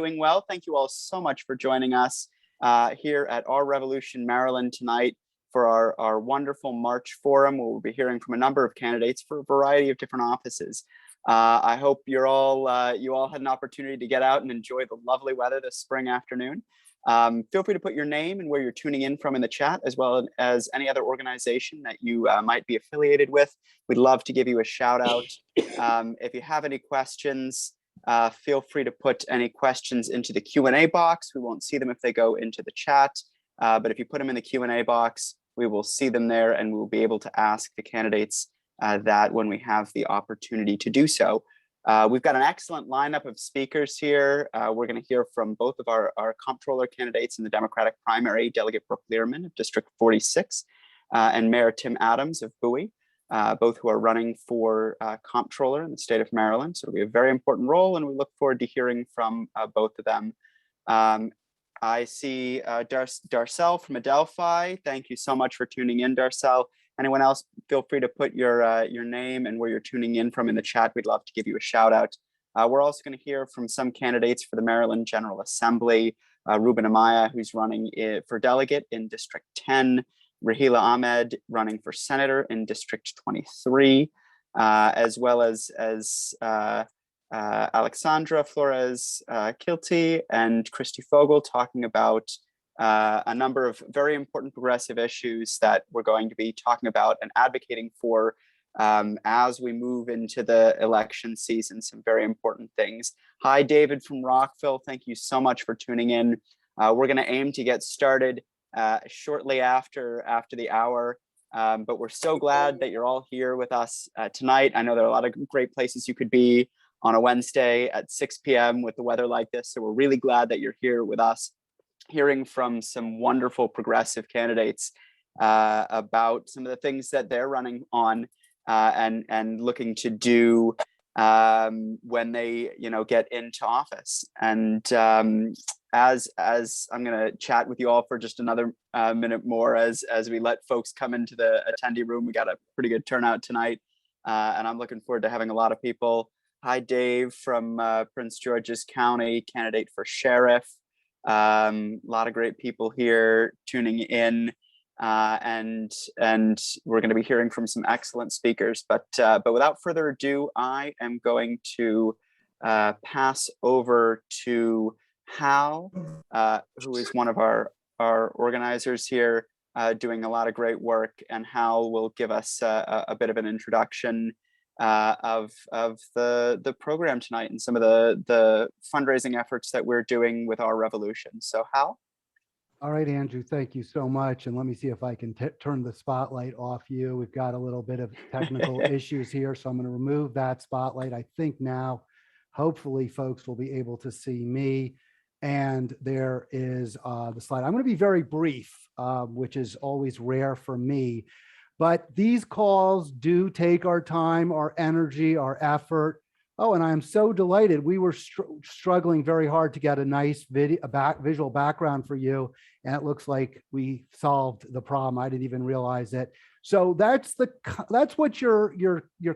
Doing well. Thank you all so much for joining us here at Our Revolution, Maryland tonight for our wonderful March forum, where we'll be hearing from a number of candidates for a variety of different offices. I hope you all had an opportunity to get out and enjoy the lovely weather this spring afternoon. Feel free to put your name and where you're tuning in from in the chat, as well as any other organization that you might be affiliated with. We'd love to give you a shout out. If you have any questions, feel free to put any questions into the Q&A box. We won't see them if they go into the chat, but if you put them in the Q&A box, we will see them there and we'll be able to ask the candidates that when we have the opportunity to do so. We've got an excellent lineup of speakers here. We're going to hear from both of our Comptroller candidates in the Democratic primary, Delegate Brooke Leerman of District 46 and Mayor Tim Adams of Bowie. Both who are running for Comptroller in the state of Maryland. So it'll be a very important role, and we look forward to hearing from both of them. I see Darcel from Adelphi. Thank you so much for tuning in, Darcel. Anyone else, feel free to put your name and where you're tuning in from in the chat. We'd love to give you a shout out. We're also going to hear from some candidates for the Maryland General Assembly. Ruben Amaya, who's running for delegate in District 10. Rahila Ahmed running for senator in District 23, as well as Alexandra Flores Kilty and Christy Fogel talking about a number of very important progressive issues that we're going to be talking about and advocating for as we move into the election season, some very important things. Hi, David from Rockville. Thank you so much for tuning in. We're going to aim to get started shortly after the hour, but we're so glad that you're all here with us tonight. I know there are a lot of great places you could be on a Wednesday at 6 p.m. with the weather like this, so we're really glad that you're here with us, hearing from some wonderful progressive candidates about some of the things that they're running on and looking to do when they get into office. And as I'm going to chat with you all for just another minute more as we let folks come into the attendee room. We got a pretty good turnout tonight, and I'm looking forward to having a lot of people. Hi, Dave from Prince George's County, candidate for sheriff. A lot of great people here tuning in, and we're going to be hearing from some excellent speakers. But without further ado, I am going to pass over to Hal, who is one of our organizers here, doing a lot of great work, and Hal will give us a bit of an introduction of the program tonight and some of the fundraising efforts that we're doing with Our Revolution. So Hal? All right, Andrew, thank you so much. And let me see if I can turn the spotlight off you. We've got a little bit of technical issues here, so I'm going to remove that spotlight. I think now, hopefully, folks will be able to see me. And there is the slide. I'm going to be very brief, which is always rare for me. But these calls do take our time, our energy, our effort. Oh, and I'm so delighted. We were struggling very hard to get a nice visual background for you. And it looks like we solved the problem. I didn't even realize it. So that's what your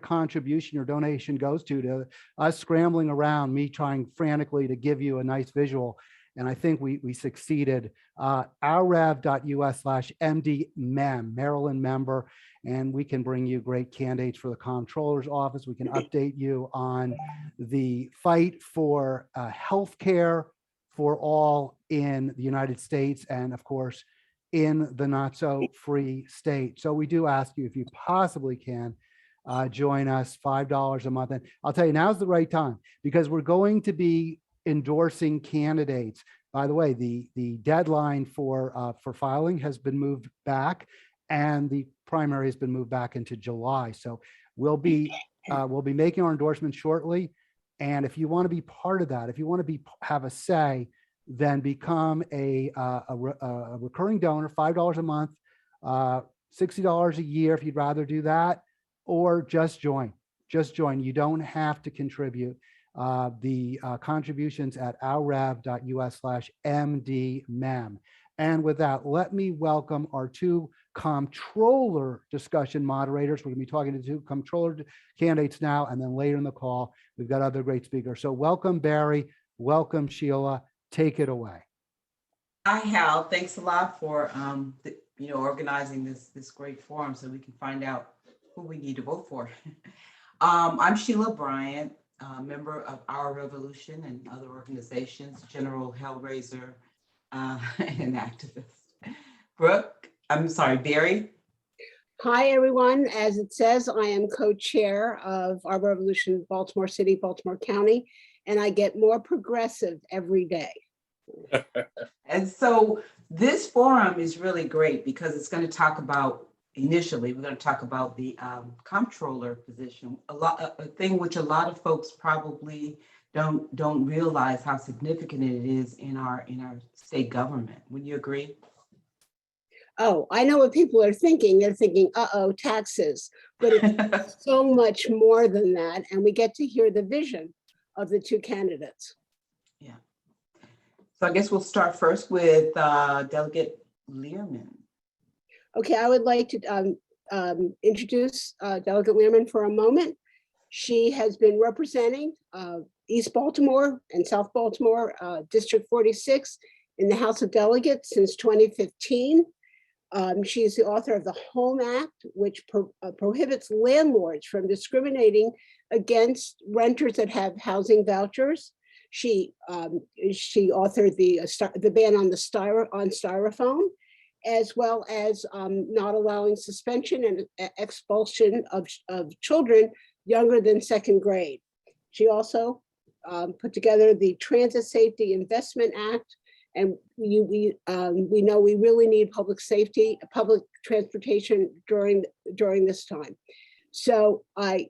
contribution, your donation goes to us scrambling around, me trying frantically to give you a nice visual. And I think we succeeded. ourrev.us/MDMem, Maryland member, and we can bring you great candidates for the Comptroller's office. We can update you on the fight for healthcare for all in the United States, and of course, in the not so free state. So we do ask you, if you possibly can, join us, $5 a month. And I'll tell you, now's the right time, because we're going to be endorsing candidates. By the way, the deadline for filing has been moved back, and the primary has been moved back into July. So we'll be making our endorsement shortly. And if you want to be part of that, if you want to have a say, then become a recurring donor, $5 a month, $60 a year if you'd rather do that, or just join. Just join. You don't have to contribute. The contributions at ourrev.us/MDMem. And with that, let me welcome our two Comptroller discussion moderators. We're going to be talking to two Comptroller candidates now, and then later in the call, we've got other great speakers. So welcome, Barry. Welcome, Sheila. Take it away. Hi, Hal. Thanks a lot for organizing this great forum so we can find out who we need to vote for. I'm Sheila Bryant, member of Our Revolution and other organizations, general hellraiser and activist. Barry. Hi, everyone. As it says, I am co-chair of Our Revolution, Baltimore City, Baltimore County, and I get more progressive every day. And so this forum is really great because it's going to talk about, initially, we're going to talk about the comptroller position, a thing which a lot of folks probably don't realize how significant it is in our state government. Would you agree? Oh, I know what people are thinking. They're thinking, uh-oh, taxes. But it's so much more than that. And we get to hear the vision of the two candidates. Yeah. So I guess we'll start first with Delegate Leerman. Okay, I would like to introduce Delegate Leerman for a moment. She has been representing East Baltimore and South Baltimore, District 46 in the House of Delegates since 2015. She is the author of the Home Act, which prohibits landlords from discriminating against renters that have housing vouchers. She authored the ban on styrofoam, as well as not allowing suspension and expulsion of children younger than second grade. She also put together the Transit Safety Investment Act, and we know we really need public safety, public transportation during this time. So I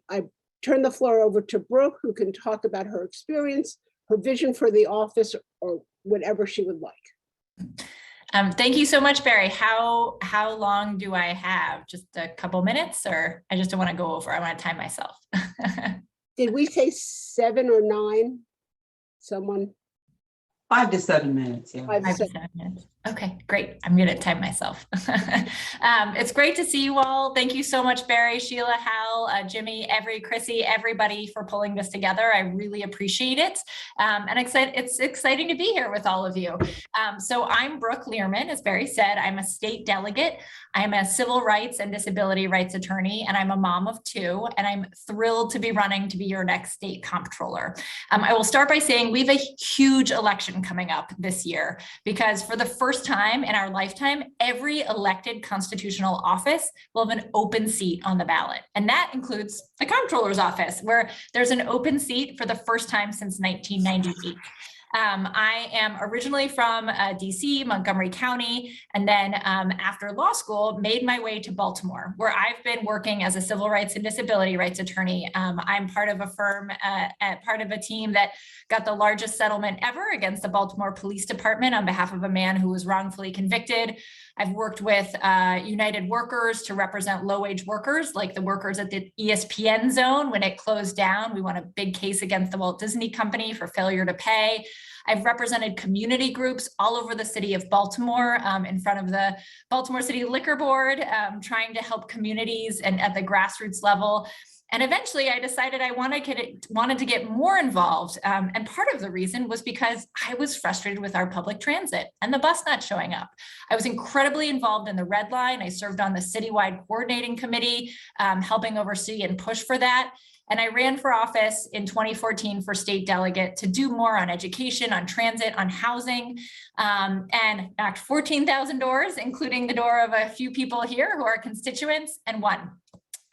turn the floor over to Brooke, who can talk about her experience, her vision for the office, or whatever she would like. Thank you so much, Barry. How long do I have? Just a couple minutes, or I just don't want to go over? I want to time myself. Did we say 7 or 9? Someone? 5 to 7 minutes. Yeah. 5 to 7 minutes. Okay, great. I'm going to time myself. It's great to see you all. Thank you so much, Barry, Sheila, Hal, Jimmy, Chrissy, everybody for pulling this together. I really appreciate it. And it's exciting to be here with all of you. So I'm Brooke Learman, as Barry said. I'm a state delegate. I'm a civil rights and disability rights attorney, and I'm a mom of 2, and I'm thrilled to be running to be your next state comptroller. I will start by saying we have a huge election coming up this year, because for the first time in our lifetime, every elected constitutional office will have an open seat on the ballot. And that includes the comptroller's office, where there's an open seat for the first time since 1998. I am originally from DC, Montgomery County, and then after law school, made my way to Baltimore, where I've been working as a civil rights and disability rights attorney. I'm part of a firm, part of a team that got the largest settlement ever against the Baltimore Police Department on behalf of a man who was wrongfully convicted. I've worked with United Workers to represent low-wage workers, like the workers at the ESPN zone when it closed down. We won a big case against the Walt Disney Company for failure to pay. I've represented community groups all over the city of Baltimore in front of the Baltimore City Liquor Board, trying to help communities and at the grassroots level. And eventually I decided I wanted to get more involved. And part of the reason was because I was frustrated with our public transit and the bus not showing up. I was incredibly involved in the Red Line. I served on the citywide coordinating committee, helping oversee and push for that. And I ran for office in 2014 for state delegate to do more on education, on transit, on housing, and knocked 14,000 doors, including the door of a few people here who are constituents, and won.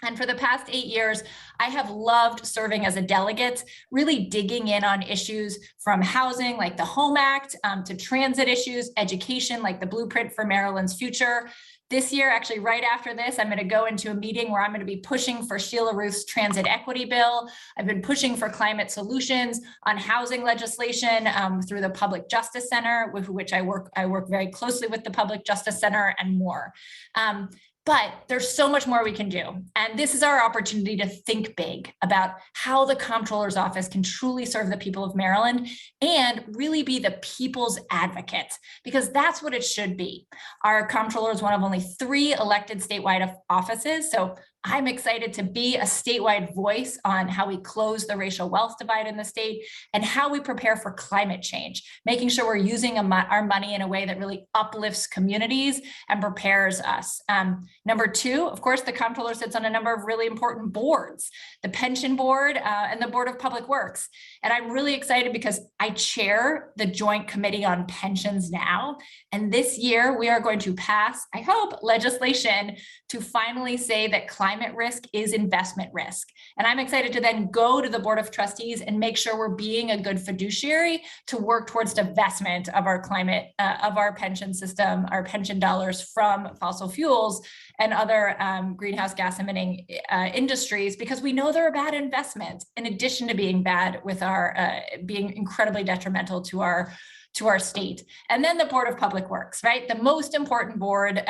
And for the past 8 years, I have loved serving as a delegate, really digging in on issues from housing, like the Home Act, to transit issues, education, like the Blueprint for Maryland's Future. This year, actually right after this, I'm going to go into a meeting where I'm going to be pushing for Sheila Ruth's transit equity bill. I've been pushing for climate solutions on housing legislation through the Public Justice Center, with which I work very closely with the Public Justice Center, and more. But there's so much more we can do. And this is our opportunity to think big about how the comptroller's office can truly serve the people of Maryland and really be the people's advocate, because that's what it should be. Our comptroller is one of only 3 elected statewide offices. So I'm excited to be a statewide voice on how we close the racial wealth divide in the state and how we prepare for climate change, making sure we're using our money in a way that really uplifts communities and prepares us. Number two, of course, the comptroller sits on a number of really important boards, the pension board and the board of public works. And I'm really excited because I chair the joint committee on pensions now. And this year we are going to pass, I hope, legislation to finally say that climate risk is investment risk. And I'm excited to then go to the Board of Trustees and make sure we're being a good fiduciary to work towards divestment of our climate, of our pension system, our pension dollars from fossil fuels and other greenhouse gas emitting industries, because we know they're a bad investment in addition to being bad with our, being incredibly detrimental to our state. And then the Board of Public Works, right? The most important board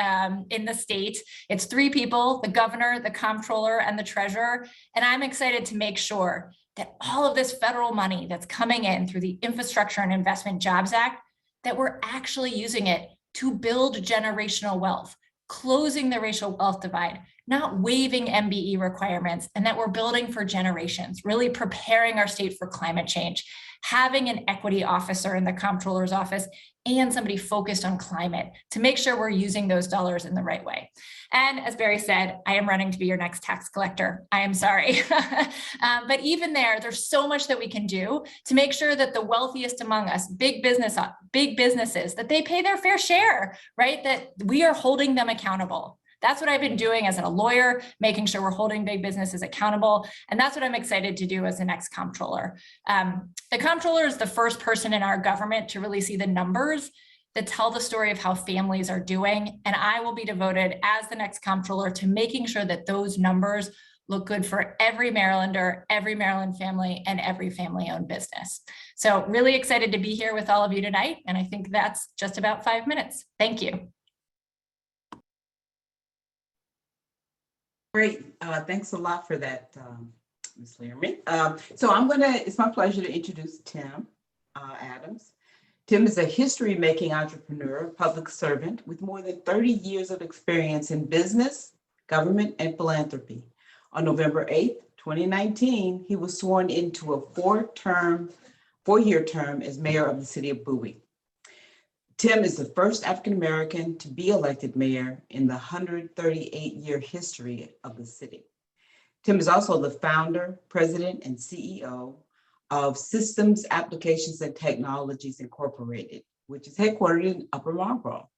in the state. It's 3 people, the governor, the comptroller, and the treasurer. And I'm excited to make sure that all of this federal money that's coming in through the Infrastructure and Investment Jobs Act, that we're actually using it to build generational wealth, closing the racial wealth divide, not waiving MBE requirements, and that we're building for generations, really preparing our state for climate change, having an equity officer in the comptroller's office and somebody focused on climate to make sure we're using those dollars in the right way. And as Barry said, I am running to be your next tax collector. I am sorry. But even there's so much that we can do to make sure that the wealthiest among us, big businesses, that they pay their fair share, right? That we are holding them accountable. That's what I've been doing as a lawyer, making sure we're holding big businesses accountable. And that's what I'm excited to do as the next comptroller. The comptroller is the first person in our government to really see the numbers that tell the story of how families are doing. And I will be devoted as the next comptroller to making sure that those numbers look good for every Marylander, every Maryland family, and every family-owned business. So really excited to be here with all of you tonight. And I think that's just about 5 minutes. Thank you. Great, thanks a lot for that, Ms. Lierman. So it's my pleasure to introduce Tim Adams. Tim is a history-making entrepreneur, public servant with more than 30 years of experience in business, government, and philanthropy. On November 8th, 2019, he was sworn into a 4-year term as mayor of the city of Bowie. Tim is the first African-American to be elected mayor in the 138-year history of the city. Tim is also the founder, president, and CEO of Systems, Applications, and Technologies Incorporated, which is headquartered in Upper Marlboro.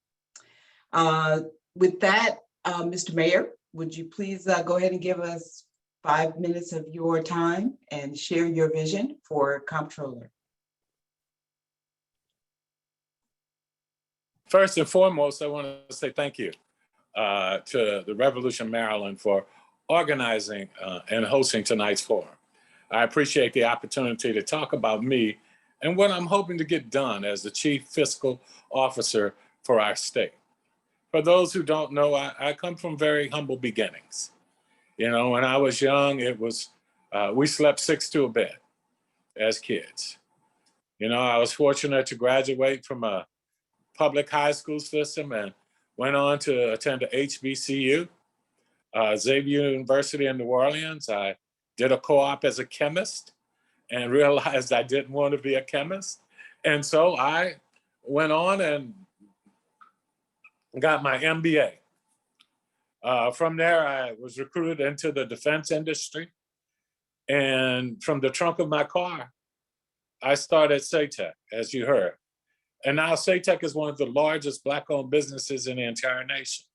With that, Mr. Mayor, would you please go ahead and give us 5 minutes of your time and share your vision for Comptroller? First and foremost, I want to say thank you to the Revolution Maryland for organizing and hosting tonight's forum. I appreciate the opportunity to talk about me and what I'm hoping to get done as the Chief Fiscal Officer for our state. For those who don't know, I come from very humble beginnings. You know, when I was young, it was, we slept 6 to a bed as kids. You know, I was fortunate to graduate from a public high school system and went on to attend a HBCU, Xavier University in New Orleans. I did a co-op as a chemist and realized I didn't want to be a chemist. And so I went on and got my MBA. From there, I was recruited into the defense industry. And from the trunk of my car, I started SATEC, as you heard. And now SATEC is one of the largest Black-owned businesses in the entire nation.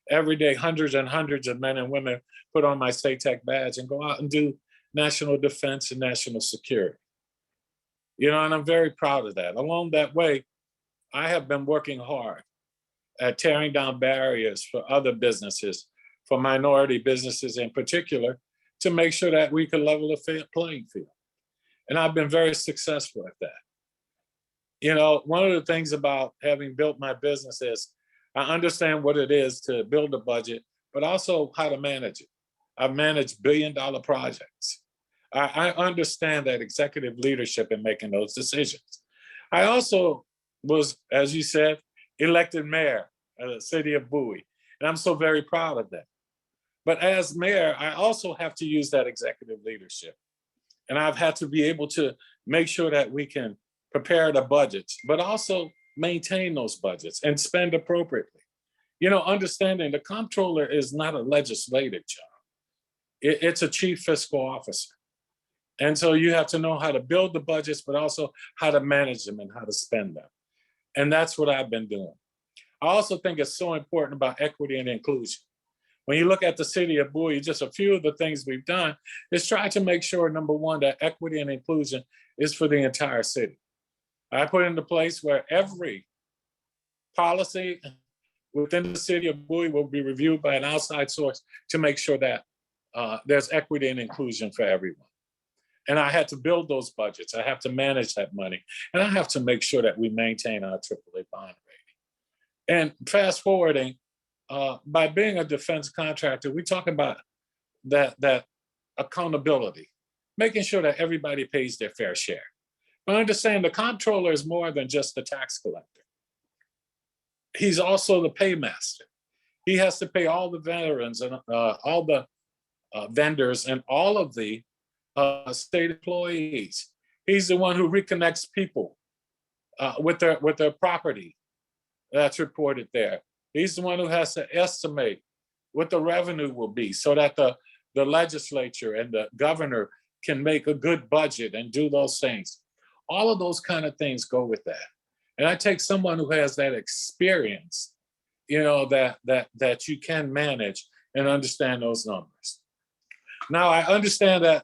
Every day, hundreds and hundreds of men and women put on my SATEC badge and go out and do national defense and national security. You know, and I'm very proud of that. Along that way, I have been working hard at tearing down barriers for other businesses, for minority businesses in particular, to make sure that we can level the playing field. And I've been very successful at that. You know, one of the things about having built my business is I understand what it is to build a budget, but also how to manage it. I've managed billion-dollar projects. I understand that executive leadership in making those decisions. I also was, as you said, elected mayor of the city of Bowie, and I'm so very proud of that. But as mayor, I also have to use that executive leadership. And I've had to be able to make sure that we can prepare the budgets, but also maintain those budgets and spend appropriately. You know, understanding the comptroller is not a legislative job. It's a chief fiscal officer. And so you have to know how to build the budgets, but also how to manage them and how to spend them. And that's what I've been doing. I also think it's so important about equity and inclusion. When you look at the city of Bowie, just a few of the things we've done is try to make sure, number one, that equity and inclusion is for the entire city. I put into place where every policy within the city of Bowie will be reviewed by an outside source to make sure that there's equity and inclusion for everyone. And I had to build those budgets. I have to manage that money. And I have to make sure that we maintain our AAA bond rating. And fast forwarding, by being a defense contractor, we talk about that accountability, making sure that everybody pays their fair share. But understand the comptroller is more than just the tax collector. He's also the paymaster. He has to pay all the veterans and all the vendors and all of the state employees. He's the one who reconnects people with their property that's reported there. He's the one who has to estimate what the revenue will be so that the legislature and the governor can make a good budget and do those things. All of those kind of things go with that. And I take someone who has that experience, you know, that you can manage and understand those numbers. Now, I understand that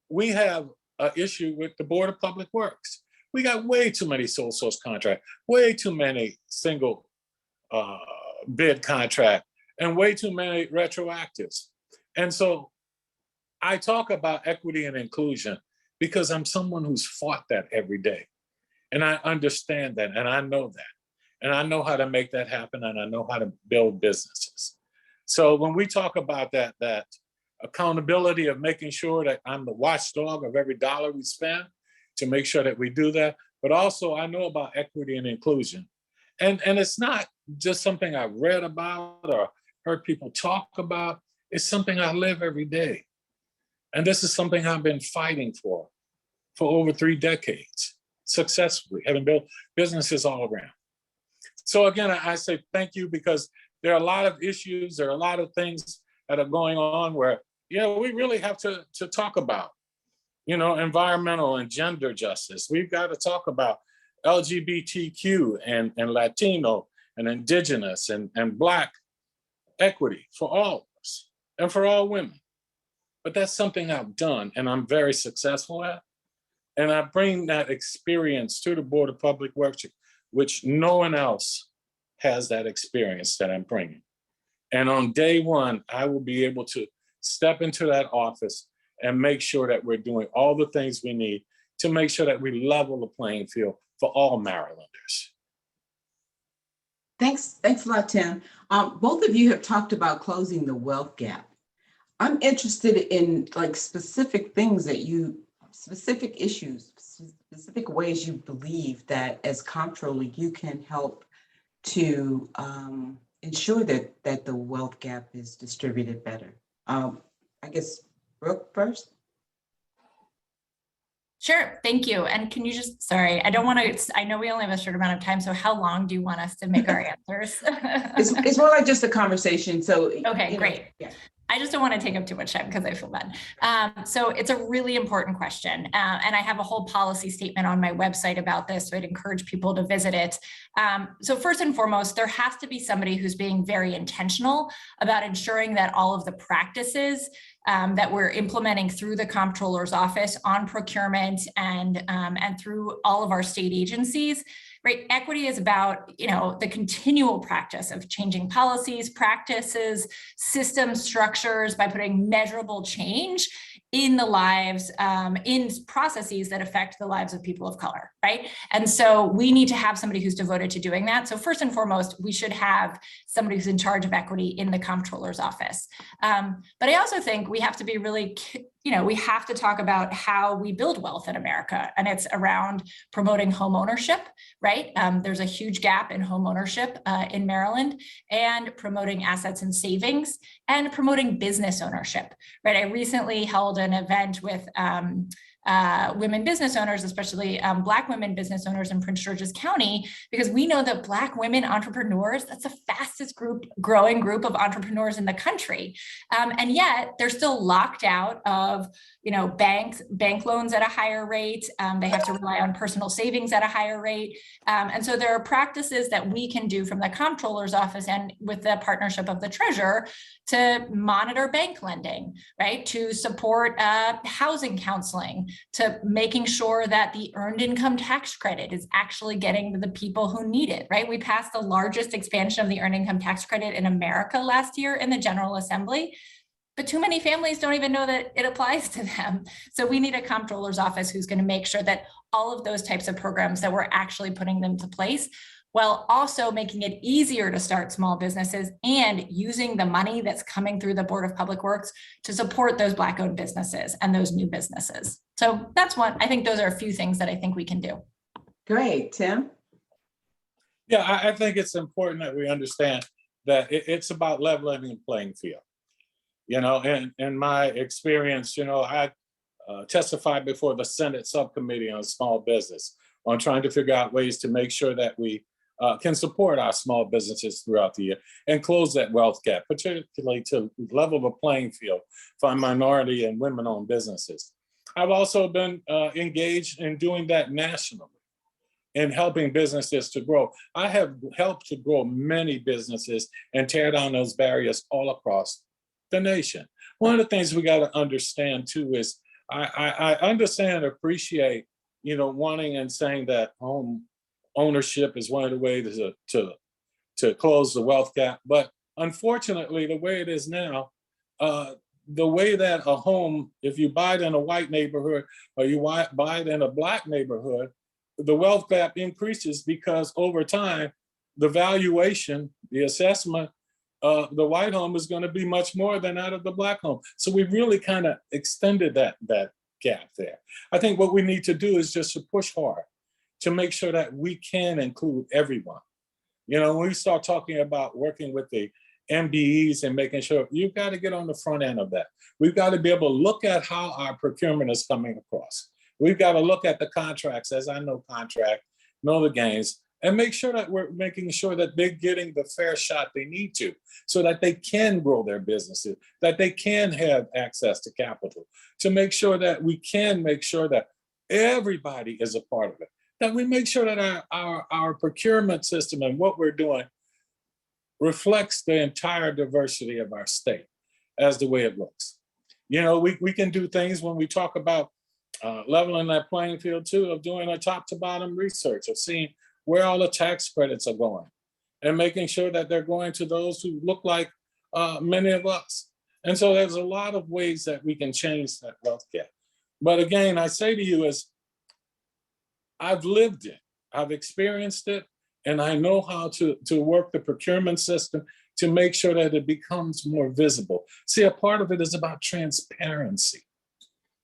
we have an issue with the Board of Public Works. We got way too many sole source contracts, way too many single bid contract, and way too many retroactives. And so I talk about equity and inclusion because I'm someone who's fought that every day. And I understand that, and I know that. And I know how to make that happen, and I know how to build businesses. So when we talk about that accountability of making sure that I'm the watchdog of every dollar we spend to make sure that we do that, but also I know about equity and inclusion. And it's not just something I read about or heard people talk about. It's something I live every day. And this is something I've been fighting for over 3 decades, successfully, having built businesses all around. So again, I say thank you because there are a lot of issues, there are a lot of things that are going on where, you know, we really have to talk about, you know, environmental and gender justice. We've got to talk about LGBTQ and Latino and Indigenous and Black equity for all of us and for all women. But that's something I've done and I'm very successful at. And I bring that experience to the Board of Public Works, which no one else has that experience that I'm bringing. And on day one, I will be able to step into that office and make sure that we're doing all the things we need to make sure that we level the playing field for all Marylanders. Thanks a lot, Tim. Both of you have talked about closing the wealth gap. I'm interested in like specific things that specific issues, specific ways you believe that as comptroller you can help to ensure that the wealth gap is distributed better. I guess Brooke first. Sure, thank you. And can you just, sorry, I know we only have a short amount of time, so how long do you want us to make our answers? It's more like just a conversation, so. Okay, great. Yeah. I just don't want to take up too much time because I feel bad. So it's a really important question. And I have a whole policy statement on my website about this, so I'd encourage people to visit it. So first and foremost, there has to be somebody who's being very intentional about ensuring that all of the practices that we're implementing through the comptroller's office on procurement and through all of our state agencies. Right? Equity is about, you know, the continual practice of changing policies, practices, systems, structures by putting measurable change in the lives, in processes that affect the lives of people of color, right? And so we need to have somebody who's devoted to doing that. So first and foremost, we should have somebody who's in charge of equity in the comptroller's office. But I also think we have to be really we have to talk about how we build wealth in America, and it's around promoting home ownership, right? There's a huge gap in home ownership in Maryland, and promoting assets and savings, and promoting business ownership, right? I recently held an event with women business owners, especially Black women business owners in Prince George's County, because we know that Black women entrepreneurs, that's the fastest growing group of entrepreneurs in the country. And yet they're still locked out of, bank loans at a higher rate. They have to rely on personal savings at a higher rate. And so there are practices that we can do from the Comptroller's office and with the partnership of the Treasurer to monitor bank lending, right? To support housing counseling, to making sure that the earned income tax credit is actually getting to the people who need it, right? We passed the largest expansion of the earned income tax credit in America last year in the General Assembly, but too many families don't even know that it applies to them. So we need a Comptroller's office who's going to make sure that all of those types of programs, that we're actually putting them into place, while also making it easier to start small businesses and using the money that's coming through the Board of Public Works to support those Black-owned businesses and those new businesses. So that's one. I think those are a few things that I think we can do. Great, Tim. Yeah, I think it's important that we understand that it's about leveling the playing field. In my experience, I testified before the Senate subcommittee on small business on trying to figure out ways to make sure that we can support our small businesses throughout the year and close that wealth gap, particularly to level the playing field for minority and women-owned businesses. I've also been engaged in doing that nationally and helping businesses to grow. I have helped to grow many businesses and tear down those barriers all across the nation. One of the things we got to understand too is I understand and appreciate, wanting and saying that home ownership is one of the ways to close the wealth gap. But unfortunately, the way it is now, the way that a home, if you buy it in a white neighborhood or you buy it in a Black neighborhood, the wealth gap increases because over time, the valuation, the assessment, the white home is going to be much more than that of the Black home. So we've really kind of extended that gap there. I think what we need to do is just to push hard to make sure that we can include everyone. When we start talking about working with the MBEs and making sure, you've got to get on the front end of that. We've got to be able to look at how our procurement is coming across. We've got to look at the contracts, as I know the games, and make sure that we're making sure that they're getting the fair shot they need to, so that they can grow their businesses, that they can have access to capital, to make sure that we can make sure that everybody is a part of it, that we make sure that our procurement system and what we're doing reflects the entire diversity of our state as the way it looks. We can do things when we talk about leveling that playing field too, of doing a top to bottom research, of seeing where all the tax credits are going and making sure that they're going to those who look like many of us. And so there's a lot of ways that we can change that wealth gap. But again, I say to you is, I've lived it, I've experienced it, and I know how to work the procurement system to make sure that it becomes more visible. See, a part of it is about transparency.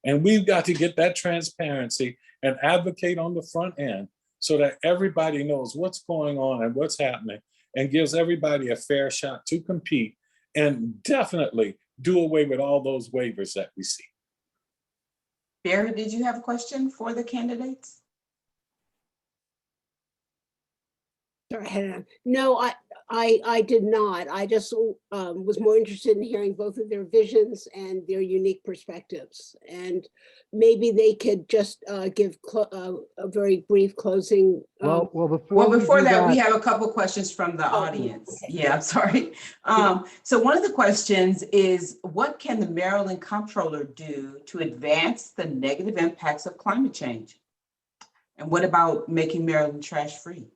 And we've got to get that transparency and advocate on the front end so that everybody knows what's going on and what's happening, and gives everybody a fair shot to compete, and definitely do away with all those waivers that we see. Barry, did you have a question for the candidates? Sorry, no, I did not. I just was more interested in hearing both of their visions and their unique perspectives. And maybe they could just give a very brief closing. Before that, we have a couple questions from the audience. Okay. Yeah, I'm sorry. So one of the questions is, what can the Maryland Comptroller do to advance the negative impacts of climate change? And what about making Maryland trash free?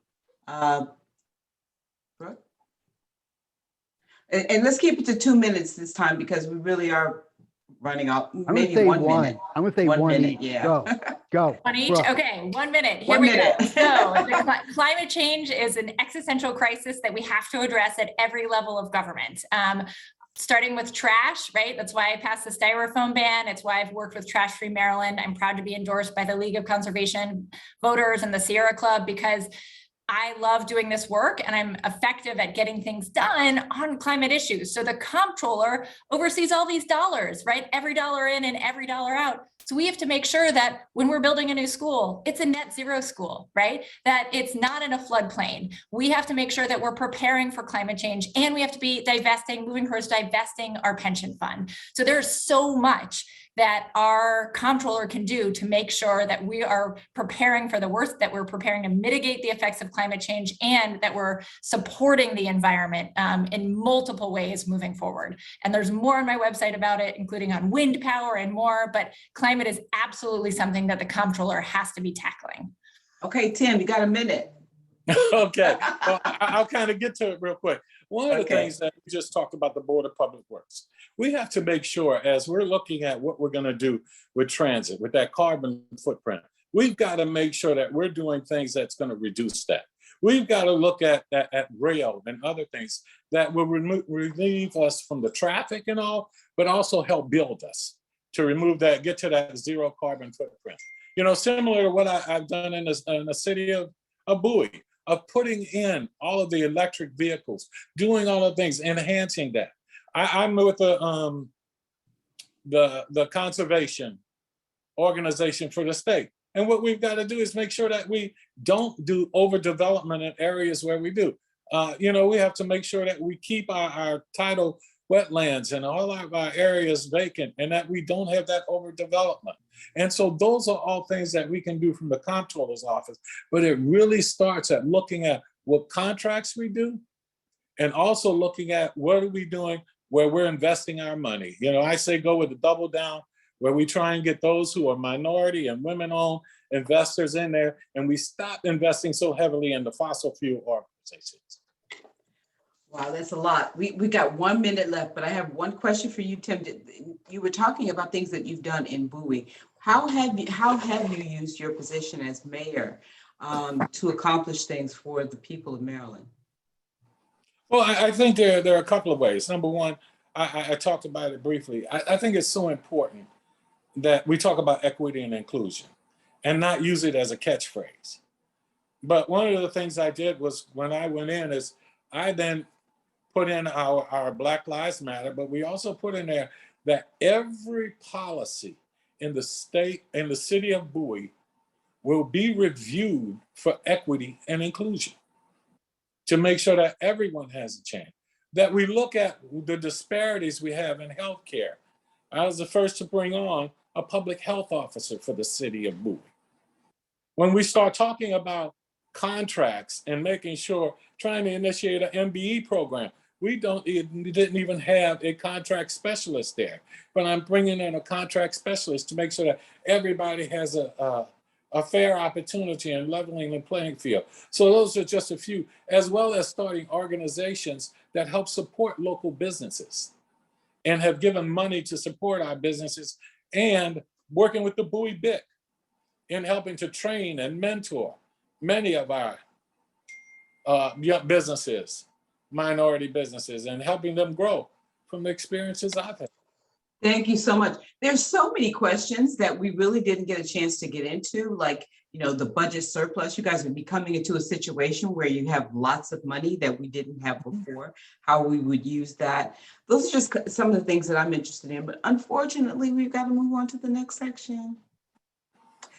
Brooke? And let's keep it to 2 minutes this time, because we really are running out. Maybe 1 minute. I'm going to say one minute. Yeah. Go. One each? Brooke. Okay, 1 minute. Here 1 we minute. go. So climate change is an existential crisis that we have to address at every level of government. starting with trash, right? That's why I passed the styrofoam ban. It's why I've worked with Trash Free Maryland. I'm proud to be endorsed by the League of Conservation Voters and the Sierra Club, because I love doing this work and I'm effective at getting things done on climate issues. So the comptroller oversees all these dollars, right? Every dollar in and every dollar out. So we have to make sure that when we're building a new school, it's a net zero school, right? That it's not in a floodplain. We have to make sure that we're preparing for climate change, and we have to be moving towards divesting our pension fund. So there's so much that our comptroller can do to make sure that we are preparing for the worst, that we're preparing to mitigate the effects of climate change, and that we're supporting the environment in multiple ways moving forward. And there's more on my website about it, including on wind power and more, but climate is absolutely something that the comptroller has to be tackling. Okay, Tim, you got a minute. Okay, well, I'll kind of get to it real quick. One of the Okay. things that we just talked about, the Board of Public Works, we have to make sure, as we're looking at what we're going to do with transit, with that carbon footprint, we've got to make sure that we're doing things that's going to reduce that. We've got to look at rail and other things that will relieve us from the traffic and all, but also help build us to remove that, get to that zero carbon footprint. You know, similar to what I've done in the city of Bowie, of putting in all of the electric vehicles, doing all of the things, enhancing that. I'm with the conservation organization for the state. And what we've got to do is make sure that we don't do overdevelopment in areas where we do. You know, we have to make sure that we keep our tidal wetlands and all of our areas vacant, and that we don't have that overdevelopment. And so those are all things that we can do from the comptroller's office, but it really starts at looking at what contracts we do, and also looking at what are we doing where we're investing our money. You know, I say go with the double down, where we try and get those who are minority and women-owned investors in there, and we stop investing so heavily in the fossil fuel organizations. Wow, that's a lot. We got 1 minute left, but I have one question for you, Tim. You were talking about things that you've done in Bowie. How have you used your position as mayor to accomplish things for the people of Maryland? Well, I think there are a couple of ways. Number one, I talked about it briefly. I think it's so important that we talk about equity and inclusion and not use it as a catchphrase. But one of the things I did was, when I went in, is I then put in our Black Lives Matter, but we also put in there that every policy in the state, in the city of Bowie, will be reviewed for equity and inclusion, to make sure that everyone has a chance. That we look at the disparities we have in healthcare. I was the first to bring on a public health officer for the city of Bowie. When we start talking about contracts and making sure, trying to initiate an MBE program, we didn't even have a contract specialist there, but I'm bringing in a contract specialist to make sure that everybody has a fair opportunity and leveling the playing field. So those are just a few, as well as starting organizations that help support local businesses and have given money to support our businesses, and working with the Bowie BIC in helping to train and mentor many of our young businesses, minority businesses, and helping them grow from the experiences I've had. Thank you so much. There's so many questions that we really didn't get a chance to get into, like, you know, the budget surplus. You guys would be coming into a situation where you have lots of money that we didn't have before, how we would use that. Those are just some of the things that I'm interested in, but unfortunately, we've got to move on to the next section.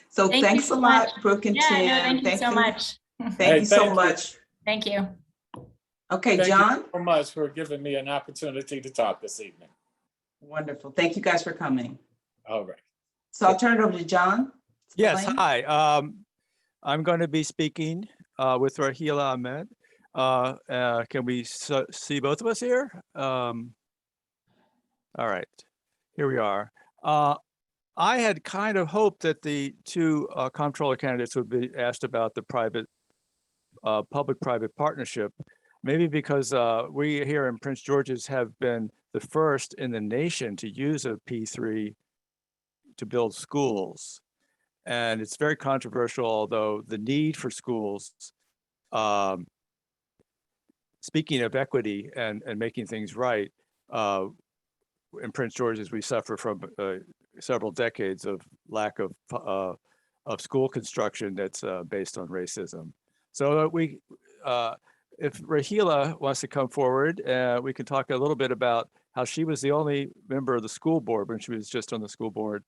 So thanks a lot, Brooke and Tim. Thank you so much. Thank you so much. Thank you. Okay, Thank John. you so much for giving me an opportunity to talk this evening. Wonderful. Thank you guys for coming. All right. So I'll turn it over to John. Yes, hi. I'm going to be speaking with Rahila Ahmed. Can we see both of us here? All right, here we are. I had kind of hoped that the two comptroller candidates would be asked about the public-private partnership, maybe because we here in Prince George's have been the first in the nation to use a P3 to build schools. And it's very controversial, although the need for schools, speaking of equity and making things right, in Prince George's, we suffer from several decades of lack of school construction that's based on racism. So if Rahila wants to come forward, we can talk a little bit about how she was the only member of the school board when she was just on the school board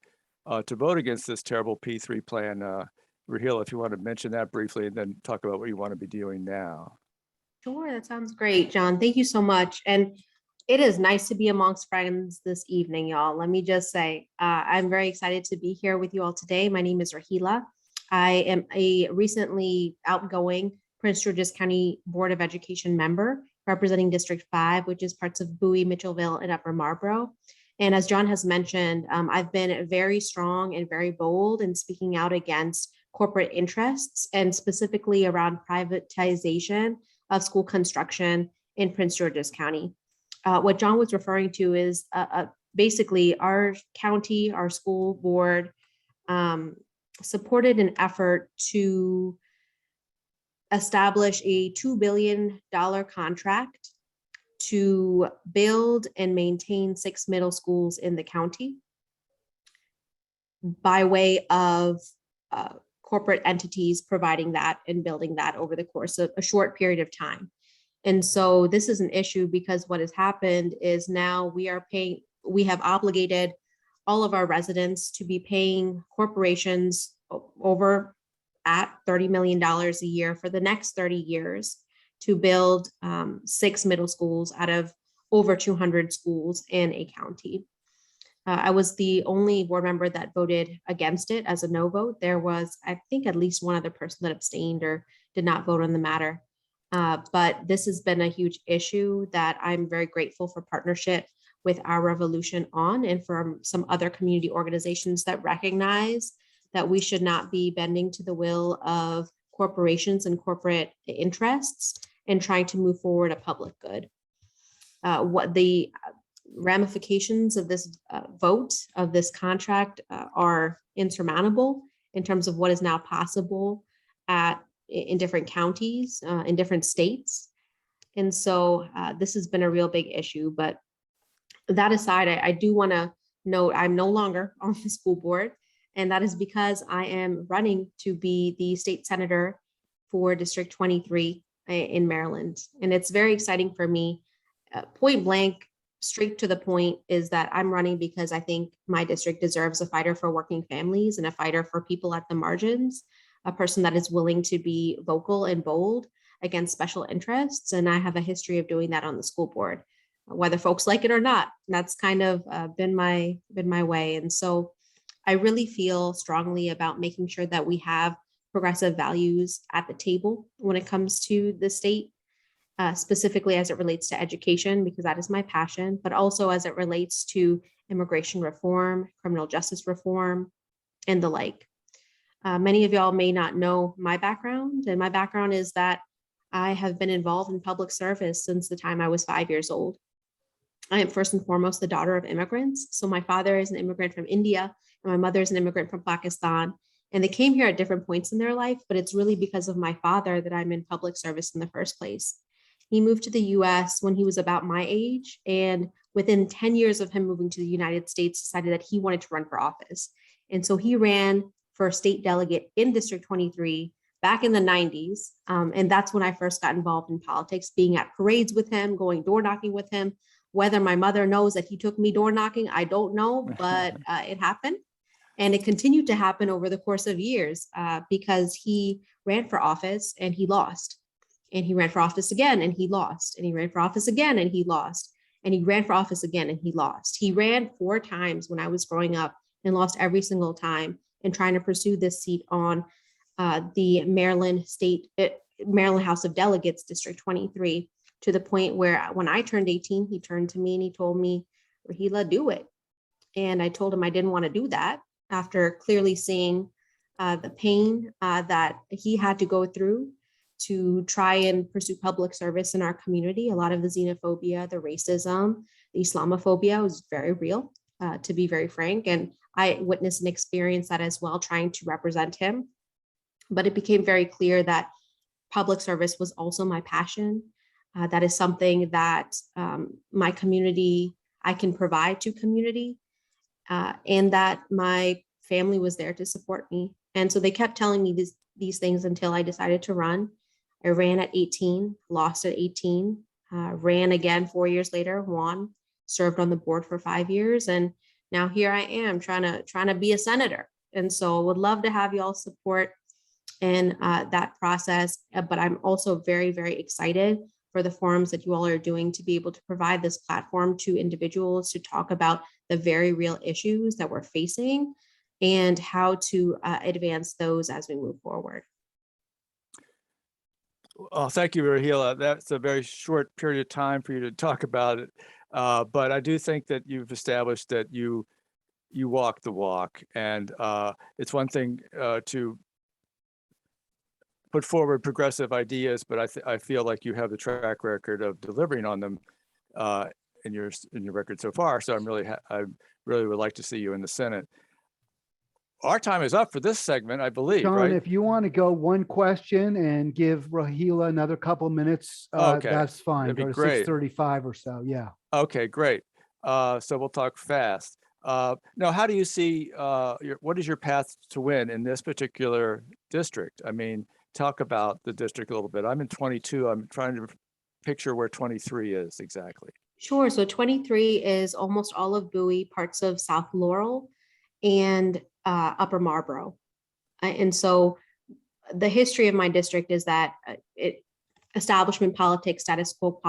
to vote against this terrible P3 plan. Rahila, if you want to mention that briefly and then talk about what you want to be doing now. Sure, that sounds great, John. Thank you so much. And it is nice to be amongst friends this evening, y'all. Let me just say, I'm very excited to be here with you all today. My name is Rahila. I am a recently outgoing Prince George's County Board of Education member representing District 5, which is parts of Bowie, Mitchellville, and Upper Marlboro. And as John has mentioned, I've been very strong and very bold in speaking out against corporate interests and specifically around privatization of school construction in Prince George's County. What John was referring to is basically our county, our school board supported an effort to establish a $2 billion contract to build and maintain 6 middle schools in the county by way of corporate entities providing that and building that over the course of a short period of time. And so this is an issue because what has happened is now we have obligated all of our residents to be paying corporations over at $30 million a year for the next 30 years to build 6 middle schools out of over 200 schools in a county. I was the only board member that voted against it as a no vote. There was, I think, at least one other person that abstained or did not vote on the matter. But this has been a huge issue that I'm very grateful for partnership with Our Revolution on and from some other community organizations that recognize that we should not be bending to the will of corporations and corporate interests and trying to move forward a public good. What the ramifications of this vote of this contract are insurmountable in terms of what is now possible in different counties, in different states. And so this has been a real big issue, but that aside, I do want to note I'm no longer on the school board, and that is because I am running to be the state senator for District 23 in Maryland. And it's very exciting for me. Point blank, straight to the point is that I'm running because I think my district deserves a fighter for working families and a fighter for people at the margins, a person that is willing to be vocal and bold against special interests. And I have a history of doing that on the school board, whether folks like it or not. That's kind of been my way. And so I really feel strongly about making sure that we have progressive values at the table when it comes to the state, specifically as it relates to education, because that is my passion, but also as it relates to immigration reform, criminal justice reform, and the like. Many of y'all may not know my background, and my background is that I have been involved in public service since the time I was 5 years old. I am first and foremost the daughter of immigrants. So my father is an immigrant from India, and my mother is an immigrant from Pakistan. And they came here at different points in their life, but it's really because of my father that I'm in public service in the first place. He moved to the US when he was about my age, and within 10 years of him moving to the United States, decided that he wanted to run for office. And so he ran for state delegate in District 23 back in the 90s. And that's when I first got involved in politics, being at parades with him, going door knocking with him. Whether my mother knows that he took me door knocking, I don't know, but it happened. And it continued to happen over the course of years because he ran for office and he lost. And he ran for office again and he lost. And he ran for office again and he lost. And he ran for office again and he lost. He ran 4 times when I was growing up and lost every single time in trying to pursue this seat on the Maryland House of Delegates, District 23, to the point where when I turned 18, he turned to me and he told me, Rahila, do it. And I told him I didn't want to do that after clearly seeing the pain that he had to go through to try and pursue public service in our community. A lot of the xenophobia, the racism, the Islamophobia was very real, to be very frank. And I witnessed and experienced that as well, trying to represent him. But it became very clear that public service was also my passion. That is something that my community, I can provide to community, and that my family was there to support me. And so they kept telling me these things until I decided to run. I ran at 18, lost at 18, ran again 4 years later, won, served on the board for 5 years. And now here I am trying to be a senator. And so would love to have y'all support in that process. But I'm also very, very excited for the forums that you all are doing to be able to provide this platform to individuals to talk about the very real issues that we're facing and how to advance those as we move forward. Well, thank you, Rahila. That's a very short period of time for you to talk about it. But I do think that you've established that you walk the walk. And it's one thing to put forward progressive ideas, but I feel like you have the track record of delivering on them in your record so far. So I really would like to see you in the Senate. Our time is up for this segment, I believe. John, right? if you want to go one question and give Rahila another couple minutes, Okay, that's fine. that'd be Go to great. 6:35 or so. Yeah. Okay, great. So we'll talk fast. Now, how do you see what is your path to win in this particular district? I mean, talk about the district a little bit. I'm in 22. I'm trying to picture where 23 is exactly. Sure. So 23 is almost all of Bowie, parts of South Laurel, and Upper Marlboro. And so the history of my district is that establishment politics, status quo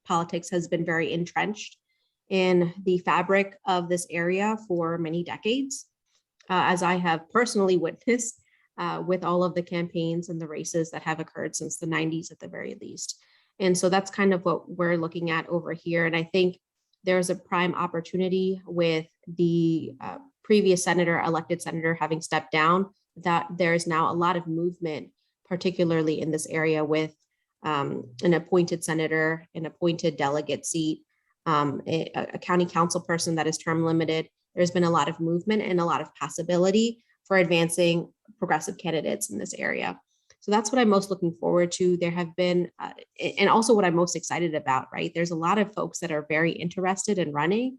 politics has been very entrenched in the fabric of this area for many decades, as I have personally witnessed with all of the campaigns and the races that have occurred since the 90s at the very least. And so that's kind of what we're looking at over here. And I think there's a prime opportunity with the previous elected senator having stepped down, that there's now a lot of movement, particularly in this area with an appointed senator, an appointed delegate seat, a county council person that is term limited. There's been a lot of movement and a lot of possibility for advancing progressive candidates in this area. So that's what I'm most looking forward to. There have been, and also what I'm most excited about, right? There's a lot of folks that are very interested in running,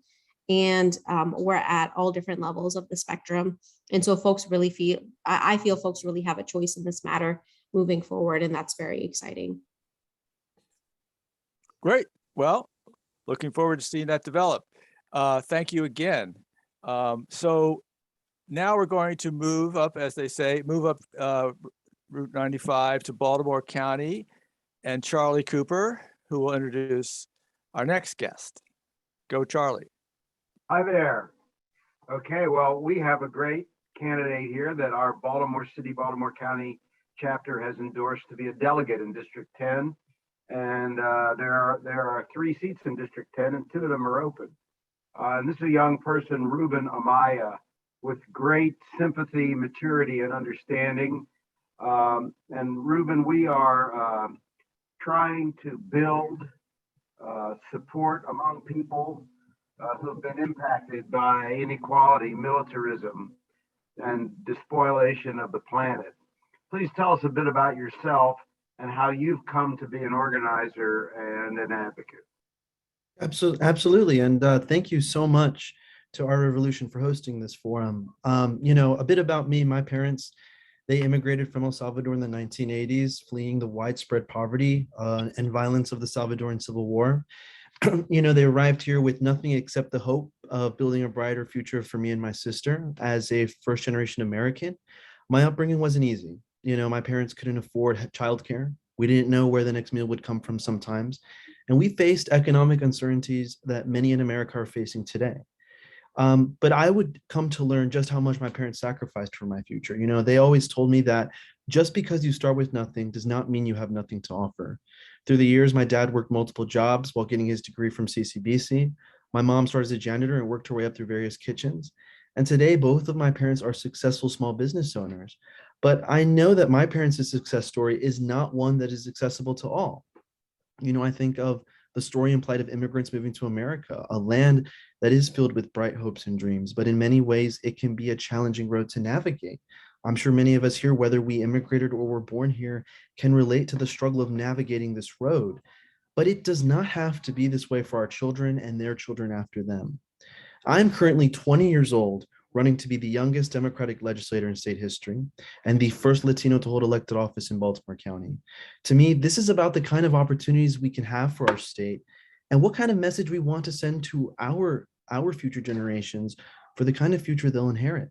and we're at all different levels of the spectrum. And so folks really feel, I feel folks really have a choice in this matter moving forward, and that's very exciting. Great. Well, looking forward to seeing that develop. Thank you again. So now we're going to move up, as they say, move up Route 95 to Baltimore County, and Charlie Cooper, who will introduce our next guest. Go, Charlie. Hi there. Okay, well, we have a great candidate here that our Baltimore City, Baltimore County chapter has endorsed to be a delegate in District 10. And there are 3 seats in District 10, and 2 of them are open. And this is a young person, Ruben Amaya, with great sympathy, maturity, and understanding. And Ruben, we are trying to build support among people who have been impacted by inequality, militarism, and despoliation of the planet. Please tell us a bit about yourself and how you've come to be an organizer and an advocate. Absolutely. And thank you so much to Our Revolution for hosting this forum. You know, a bit about me. My parents, they immigrated from El Salvador in the 1980s, fleeing the widespread poverty and violence of the Salvadoran Civil War. You know, they arrived here with nothing except the hope of building a brighter future for me and my sister. As a first-generation American, my upbringing wasn't easy. You know, my parents couldn't afford childcare. We didn't know where the next meal would come from sometimes. And we faced economic uncertainties that many in America are facing today. But I would come to learn just how much my parents sacrificed for my future. You know, they always told me that just because you start with nothing does not mean you have nothing to offer. Through the years, my dad worked multiple jobs while getting his degree from CCBC. My mom started as a janitor and worked her way up through various kitchens. And today, both of my parents are successful small business owners. But I know that my parents' success story is not one that is accessible to all. You know, I think of the story and plight of immigrants moving to America, a land that is filled with bright hopes and dreams, but in many ways, it can be a challenging road to navigate. I'm sure many of us here, whether we immigrated or were born here, can relate to the struggle of navigating this road. but it does not have to be this way for our children and their children after them. I'm currently 20 years old, running to be the youngest Democratic legislator in state history and the first Latino to hold elected office in Baltimore County. To me, this is about the kind of opportunities we can have for our state and what kind of message we want to send to our future generations for the kind of future they'll inherit.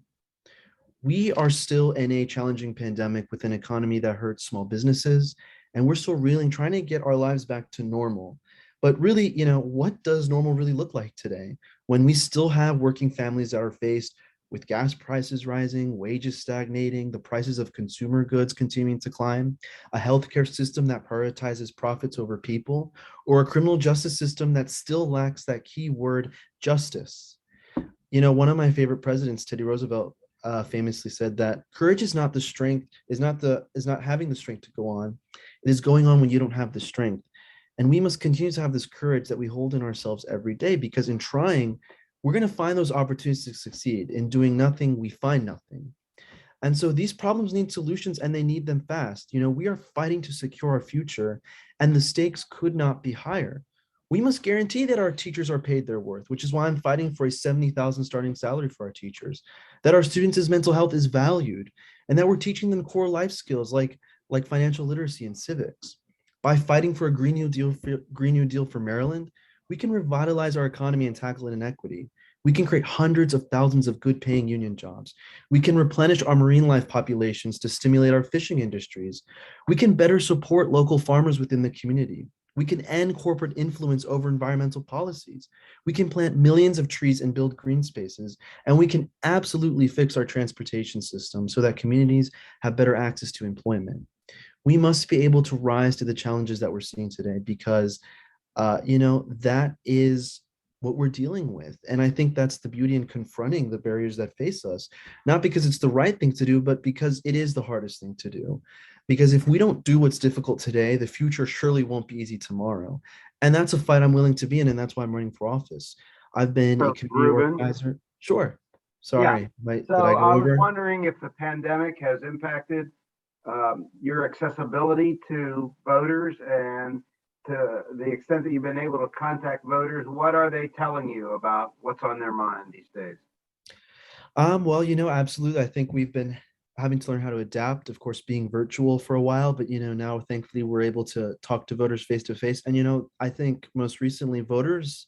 We are still in a challenging pandemic with an economy that hurts small businesses, and we're still reeling, trying to get our lives back to normal. But really, what does normal really look like today when we still have working families that are faced with gas prices rising, wages stagnating, the prices of consumer goods continuing to climb, a healthcare system that prioritizes profits over people, or a criminal justice system that still lacks that key word, justice? One of my favorite presidents, Teddy Roosevelt, famously said that courage is not having the strength to go on. It is going on when you don't have the strength. And we must continue to have this courage that we hold in ourselves every day, because in trying, we're going to find those opportunities to succeed. In doing nothing, we find nothing. And so these problems need solutions, and they need them fast. We are fighting to secure our future, and the stakes could not be higher. We must guarantee that our teachers are paid their worth, which is why I'm fighting for a $70,000 starting salary for our teachers, that our students' mental health is valued, and that we're teaching them core life skills like financial literacy and civics. By fighting for a Green New Deal for Maryland, we can revitalize our economy and tackle inequity. We can create hundreds of thousands of good paying union jobs. We can replenish our marine life populations to stimulate our fishing industries. We can better support local farmers within the community. We can end corporate influence over environmental policies. We can plant millions of trees and build green spaces. And we can absolutely fix our transportation system so that communities have better access to employment. We must be able to rise to the challenges that we're seeing today, because that is what we're dealing with. And I think that's the beauty in confronting the barriers that face us, not because it's the right thing to do, but because it is the hardest thing to do. Because if we don't do what's difficult today, the future surely won't be easy tomorrow. And that's a fight I'm willing to be in, and that's why I'm running for office. I've been a community organizer. Sure. Sorry. Yeah. Did I go over? was wondering if the pandemic has impacted your accessibility to voters, and to the extent that you've been able to contact voters, what are they telling you about what's on their mind these days? Well, absolutely. I think we've been having to learn how to adapt, of course, being virtual for a while, but, now thankfully we're able to talk to voters face to face. And, I think most recently voters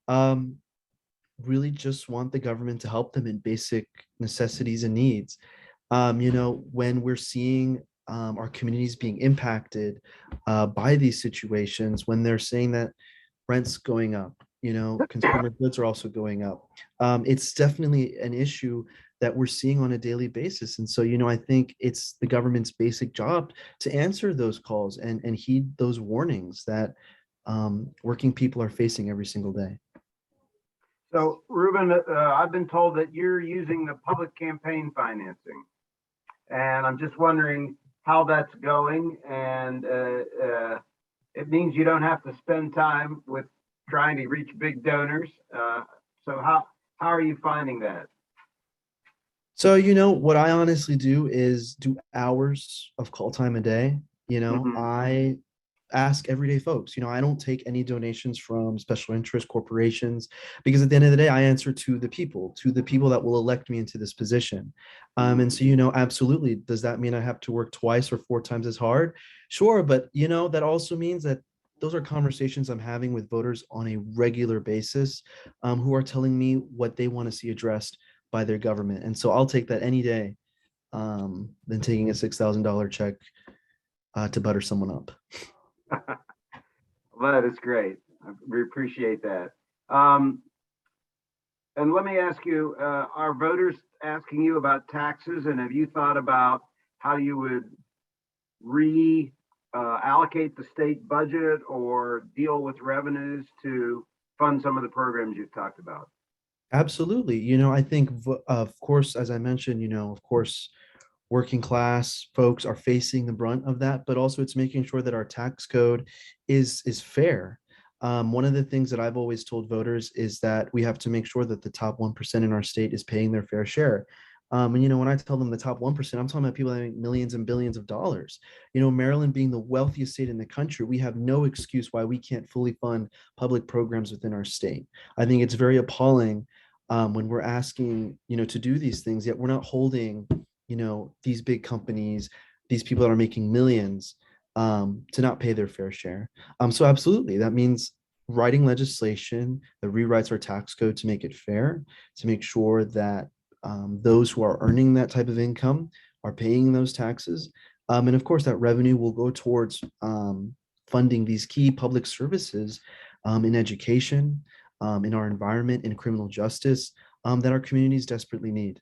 really just want the government to help them in basic necessities and needs. When we're seeing our communities being impacted by these situations, when they're saying that rent's going up, consumer goods are also going up. It's definitely an issue that we're seeing on a daily basis. And so, I think it's the government's basic job to answer those calls and heed those warnings that working people are facing every single day. So, Ruben, I've been told that you're using the public campaign financing, and I'm just wondering how that's going. And it means you don't have to spend time with trying to reach big donors. So how are you finding that? So, what I honestly do is do hours of call time a day. I ask everyday folks. I don't take any donations from special interest corporations, because at the end of the day, I answer to the people that will elect me into this position. And so, absolutely. Does that mean I have to work twice or 4 times as hard? Sure. But, that also means that those are conversations I'm having with voters on a regular basis, who are telling me what they want to see addressed by their government. And so I'll take that any day than taking a $6,000 check to butter someone up. Well, that is great. We appreciate that. And let me ask you, are voters asking you about taxes? And have you thought about how you would allocate the state budget or deal with revenues to fund some of the programs you've talked about? Absolutely. I think, of course, as I mentioned, of course, working class folks are facing the brunt of that, but also it's making sure that our tax code is fair. One of the things that I've always told voters is that we have to make sure that the top 1% in our state is paying their fair share. And, you know, when I tell them the top 1%, I'm talking about people that make millions and billions of dollars. You know, Maryland being the wealthiest state in the country, we have no excuse why we can't fully fund public programs within our state. I think it's very appalling when we're asking, you know, to do these things, yet we're not holding, you know, these big companies, these people that are making millions to not pay their fair share. So absolutely, that means writing legislation that rewrites our tax code to make it fair, to make sure that those who are earning that type of income are paying those taxes. And of course, that revenue will go towards funding these key public services in education, in our environment, in criminal justice that our communities desperately need.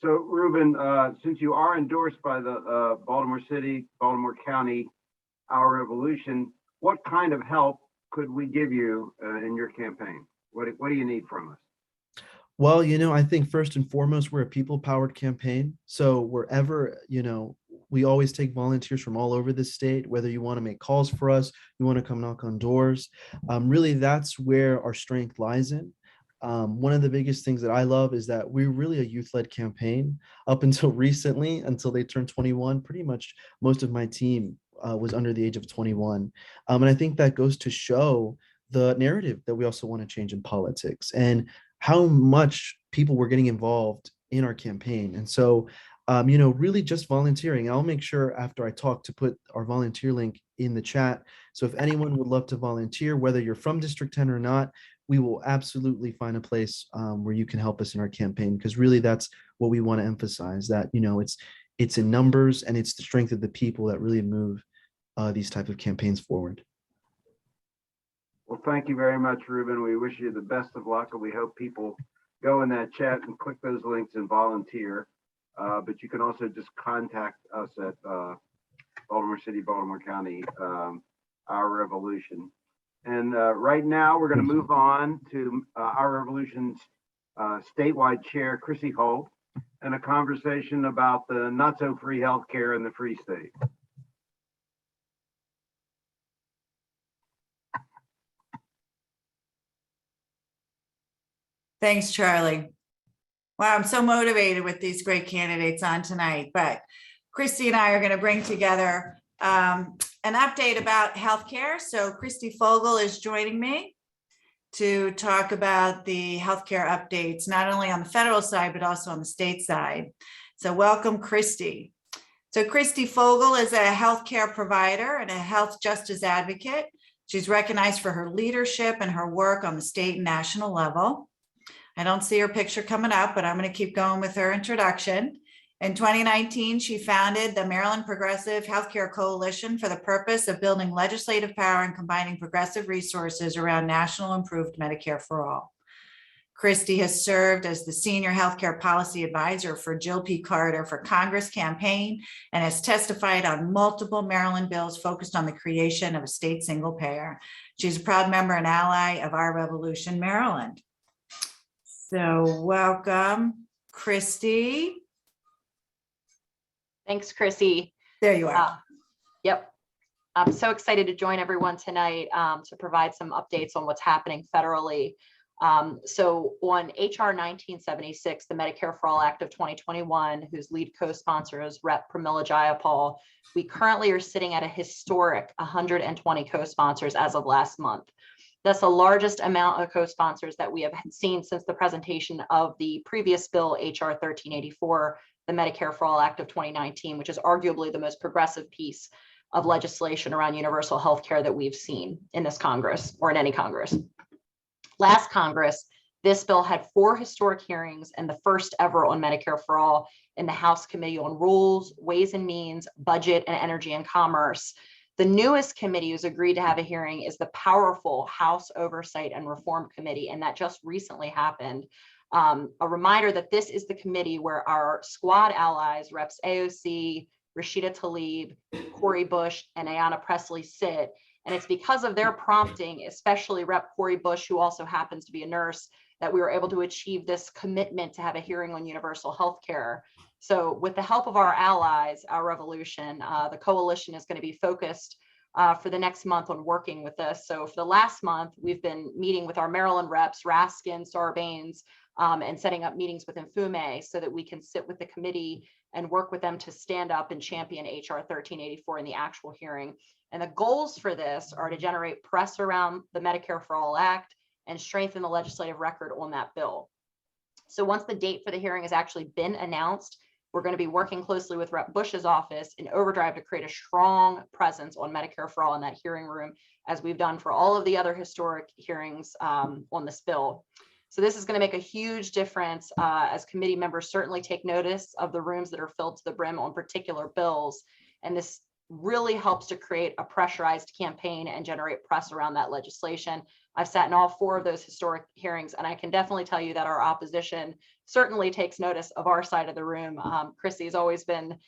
So Ruben, since you are endorsed by the Baltimore City, Baltimore County, Our Revolution, what kind of help could we give you in your campaign? What do you need from us? Well, you know, I think first and foremost, we're a people-powered campaign. So wherever, you know, we always take volunteers from all over the state, whether you want to make calls for us, you want to come knock on doors. Really, that's where our strength lies in. One of the biggest things that I love is that we're really a youth-led campaign. Up until recently, until they turned 21, pretty much most of my team was under the age of 21. And I think that goes to show the narrative that we also want to change in politics and how much people were getting involved in our campaign. And so, you know, really just volunteering. I'll make sure after I talk to put our volunteer link in the chat. So if anyone would love to volunteer, whether you're from District 10 or not, we will absolutely find a place where you can help us in our campaign, because really that's what we want to emphasize, that, you know, it's in numbers and it's the strength of the people that really move these type of campaigns forward. Well, thank you very much, Ruben. We wish you the best of luck, and we hope people go in that chat and click those links and volunteer. But you can also just contact us at Baltimore City, Baltimore County, Our Revolution. And right now, we're going to move on to Our Revolution's statewide chair, Christy Fogel, and a conversation about the not-so-free healthcare in the Free State. Thanks, Charlie. Wow, I'm so motivated with these great candidates on tonight, but Christy and I are going to bring together an update about healthcare. So Christy Fogel is joining me to talk about the healthcare updates, not only on the federal side, but also on the state side. So welcome, Christy. So Christy Fogel is a healthcare provider and a health justice advocate. She's recognized for her leadership and her work on the state and national level. I don't see her picture coming up, but I'm going to keep going with her introduction. In 2019, she founded the Maryland Progressive Healthcare Coalition for the purpose of building legislative power and combining progressive resources around national improved Medicare for all. Christy has served as the senior healthcare policy advisor for Jill P. Carter for Congress campaign and has testified on multiple Maryland bills focused on the creation of a state single payer. She's a proud member and ally of Our Revolution Maryland. So welcome, Christy. Thanks, Chrissy. There you are. Yep. I'm so excited to join everyone tonight to provide some updates on what's happening federally. So on HR 1976, the Medicare for All Act of 2021, whose lead co-sponsor is Rep. Pramila Jayapal, we currently are sitting at a historic 120 co-sponsors as of last month. That's the largest amount of co-sponsors that we have seen since the presentation of the previous bill, HR 1384, the Medicare for All Act of 2019, which is arguably the most progressive piece of legislation around universal health care that we've seen in this Congress or in any Congress. Last Congress, this bill had 4 historic hearings and the first ever on Medicare for All in the House Committee on Rules, Ways and Means, Budget, and Energy and Commerce. The newest committee who's agreed to have a hearing is the powerful House Oversight and Reform Committee, and that just recently happened. A reminder that this is the committee where our squad allies, Reps AOC, Rashida Tlaib, Cori Bush, and Ayanna Pressley sit. And it's because of their prompting, especially Rep. Cori Bush, who also happens to be a nurse, that we were able to achieve this commitment to have a hearing on universal health care. So with the help of our allies, Our Revolution, the coalition is going to be focused for the next month on working with this. So for the last month, we've been meeting with our Maryland reps, Raskin, Sarbanes, and setting up meetings with Infume so that we can sit with the committee and work with them to stand up and champion HR 1384 in the actual hearing. And the goals for this are to generate press around the Medicare for All Act and strengthen the legislative record on that bill. So once the date for the hearing has actually been announced, we're going to be working closely with Rep. Bush's office in overdrive to create a strong presence on Medicare for All in that hearing room, as we've done for all of the other historic hearings on this bill. So this is going to make a huge difference as committee members certainly take notice of the rooms that are filled to the brim on particular bills. And this really helps to create a pressurized campaign and generate press around that legislation. I've sat in all 4 of those historic hearings, and I can definitely tell you that our opposition certainly takes notice of our side of the room. Christy has always been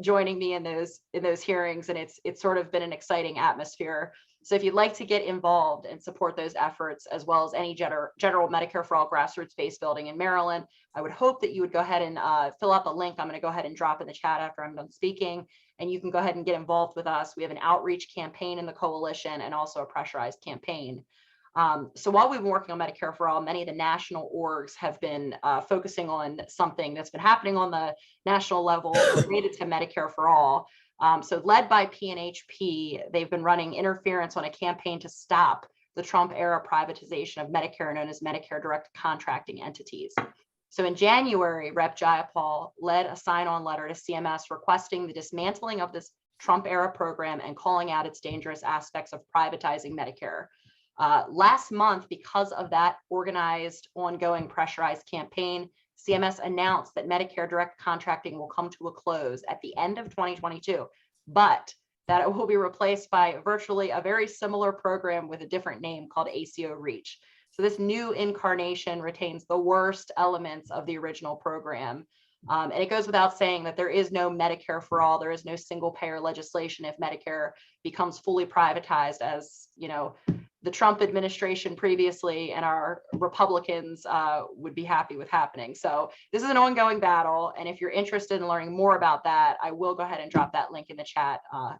joining me in those hearings, and it's sort of been an exciting atmosphere. So if you'd like to get involved and support those efforts, as well as any general Medicare for All grassroots-based building in Maryland, I would hope that you would go ahead and fill out the link. I'm going to go ahead and drop in the chat after I'm done speaking, and you can go ahead and get involved with us. We have an outreach campaign in the coalition and also a pressurized campaign. So while we've been working on Medicare for All, many of the national orgs have been focusing on something that's been happening on the national level related to Medicare for All. So led by PNHP, they've been running interference on a campaign to stop the Trump era privatization of Medicare, known as Medicare direct contracting entities. So in January, Rep. Jayapal led a sign-on letter to CMS requesting the dismantling of this Trump era program and calling out its dangerous aspects of privatizing Medicare. Last month, because of that organized, ongoing, pressurized campaign, CMS announced that Medicare direct contracting will come to a close at the end of 2022, but that it will be replaced by virtually a very similar program with a different name called ACO REACH. So this new incarnation retains the worst elements of the original program. And it goes without saying that there is no Medicare for All, there is no single payer legislation if Medicare becomes fully privatized, as you know, the Trump administration previously and our Republicans would be happy with happening. So this is an ongoing battle. And if you're interested in learning more about that, I will go ahead and drop that link in the chat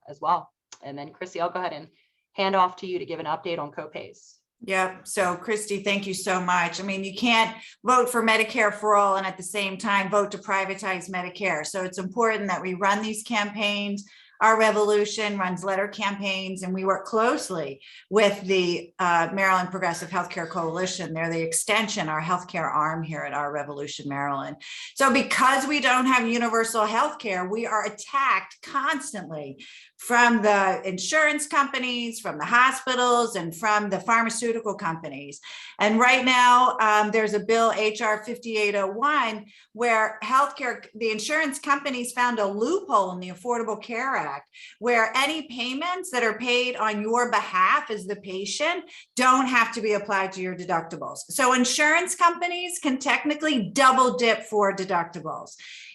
as well. And then Christy, I'll go ahead and hand off to you to give an update on copays. Yeah. So Christy, thank you so much. I mean, you can't vote for Medicare for All and at the same time vote to privatize Medicare. So it's important that we run these campaigns. Our Revolution runs letter campaigns, and we work closely with the Maryland Progressive Healthcare Coalition. They're the extension, our healthcare arm here at Our Revolution Maryland. So because we don't have universal healthcare, we are attacked constantly from the insurance companies, from the hospitals, and from the pharmaceutical companies. And right now, there's a bill, HR 5801, where the insurance companies found a loophole in the Affordable Care Act, where any payments that are paid on your behalf as the patient don't have to be applied to your deductibles. So insurance companies can technically double dip for deductibles.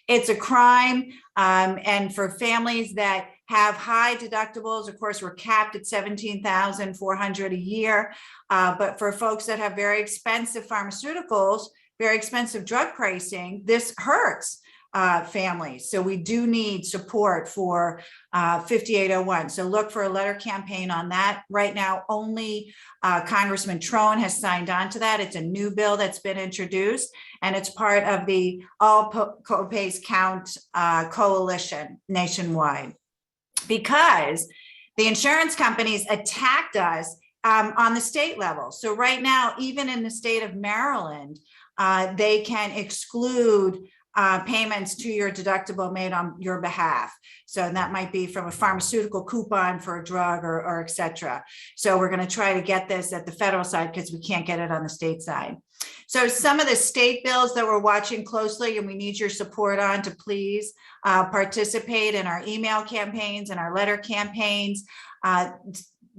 It's a crime, and for families that have high deductibles, of course, we're capped at $17,400 a year. But for folks that have very expensive pharmaceuticals, very expensive drug pricing, this hurts families. So we do need support for 5801. So look for a letter campaign on that. Right now, only Congressman Trone has signed on to that. It's a new bill that's been introduced, and it's part of the All Copays Count coalition nationwide. Because the insurance companies attacked us on the state level. So right now, even in the state of Maryland, they can exclude payments to your deductible made on your behalf. So that might be from a pharmaceutical coupon for a drug or et cetera. So we're going to try to get this at the federal side because we can't get it on the state side. So some of the state bills that we're watching closely and we need your support on to please participate in our email campaigns and our letter campaigns.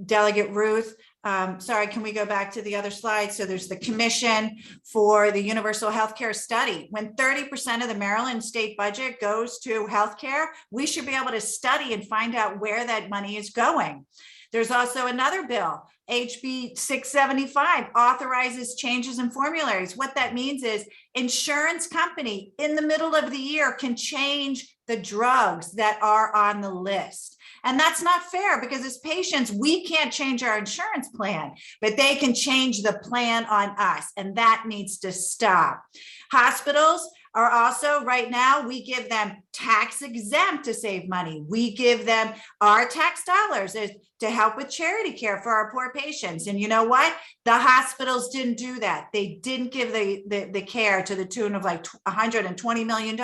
Delegate Ruth, sorry, can we go back to the other slide? So there's the Commission for the Universal Healthcare Study. When 30% of the Maryland state budget goes to healthcare, we should be able to study and find out where that money is going. There's also another bill, HB 675, authorizes changes in formularies. What that means is insurance company in the middle of the year can change the drugs that are on the list. And that's not fair, because as patients, we can't change our insurance plan, but they can change the plan on us. And that needs to stop. Hospitals are also, right now, we give them tax exempt to save money. We give them our tax dollars to help with charity care for our poor patients. And you know what? The hospitals didn't do that. They didn't give the care to the tune of like $120 million.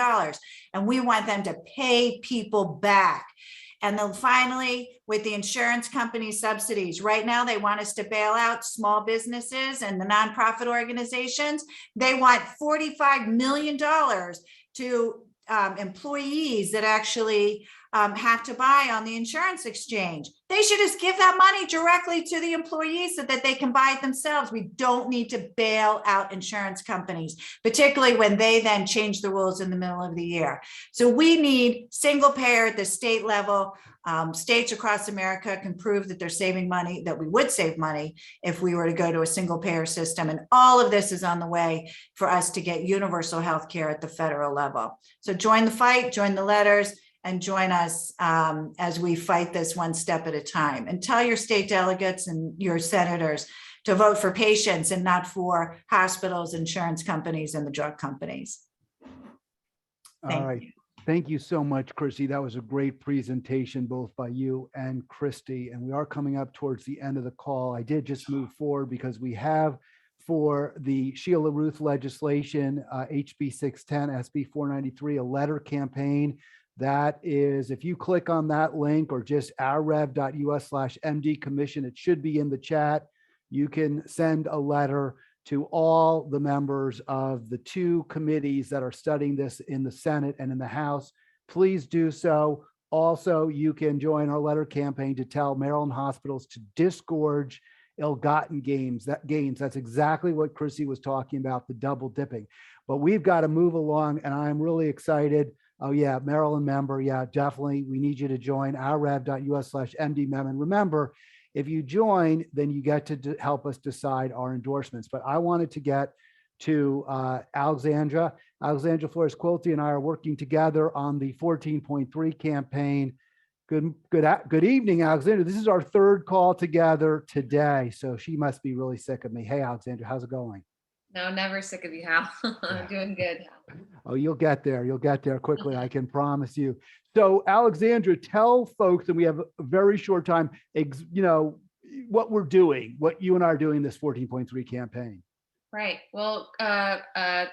And we want them to pay people back. And then finally, with the insurance company subsidies, right now they want us to bail out small businesses and the nonprofit organizations. They want $45 million to employees that actually have to buy on the insurance exchange. They should just give that money directly to the employees so that they can buy it themselves. We don't need to bail out insurance companies, particularly when they then change the rules in the middle of the year. So we need single payer at the state level. States across America can prove that they're saving money, that we would save money if we were to go to a single payer system. And all of this is on the way for us to get universal health care at the federal level. So join the fight, join the letters, and join us as we fight this one step at a time. And tell your state delegates and your senators to vote for patients and not for hospitals, insurance companies, and the drug companies. All right. Thank you so much, Christy. That was a great presentation, both by you and Christy. And we are coming up towards the end of the call. I did just move forward because we have, for the Sheila Ruth legislation, HB 610, SB 493, a letter campaign. That is, if you click on that link or just ourrev.us/MD commission, it should be in the chat. You can send a letter to all the members of the two committees that are studying this in the Senate and in the House. Please do so. Also, you can join our letter campaign to tell Maryland hospitals to disgorge ill-gotten gains. That's exactly what Chrissy was talking about, the double dipping. But we've got to move along, and I'm really excited. Oh yeah, Maryland member, yeah, definitely. We need you to join ourrev.us/MD mem. And remember, if you join, then you get to help us decide our endorsements. But I wanted to get to Alexandra. Alexandra Flores-Quilty and I are working together on the 14.3 campaign. Good evening, Alexandra. This is our third call together today, so she must be really sick of me. Hey, Alexandra, how's it going? No, never sick of you, Hal. I'm doing good. Oh, you'll get there. You'll get there quickly. I can promise you. So, Alexandra, tell folks, and we have a very short time, what we're doing, what you and I are doing this 14.3 campaign. Right. Well,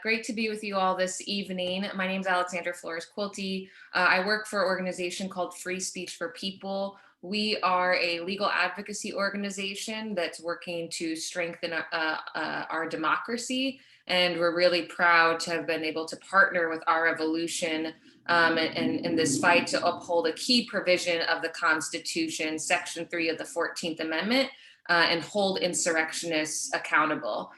great to be with you all this evening. My name is Alexandra Flores-Quilty. I work for an organization called Free Speech for People. We are a legal advocacy organization that's working to strengthen our democracy. And we're really proud to have been able to partner with Our Revolution in this fight to uphold a key provision of the Constitution, Section 3 of the 14th Amendment, and hold insurrectionists accountable.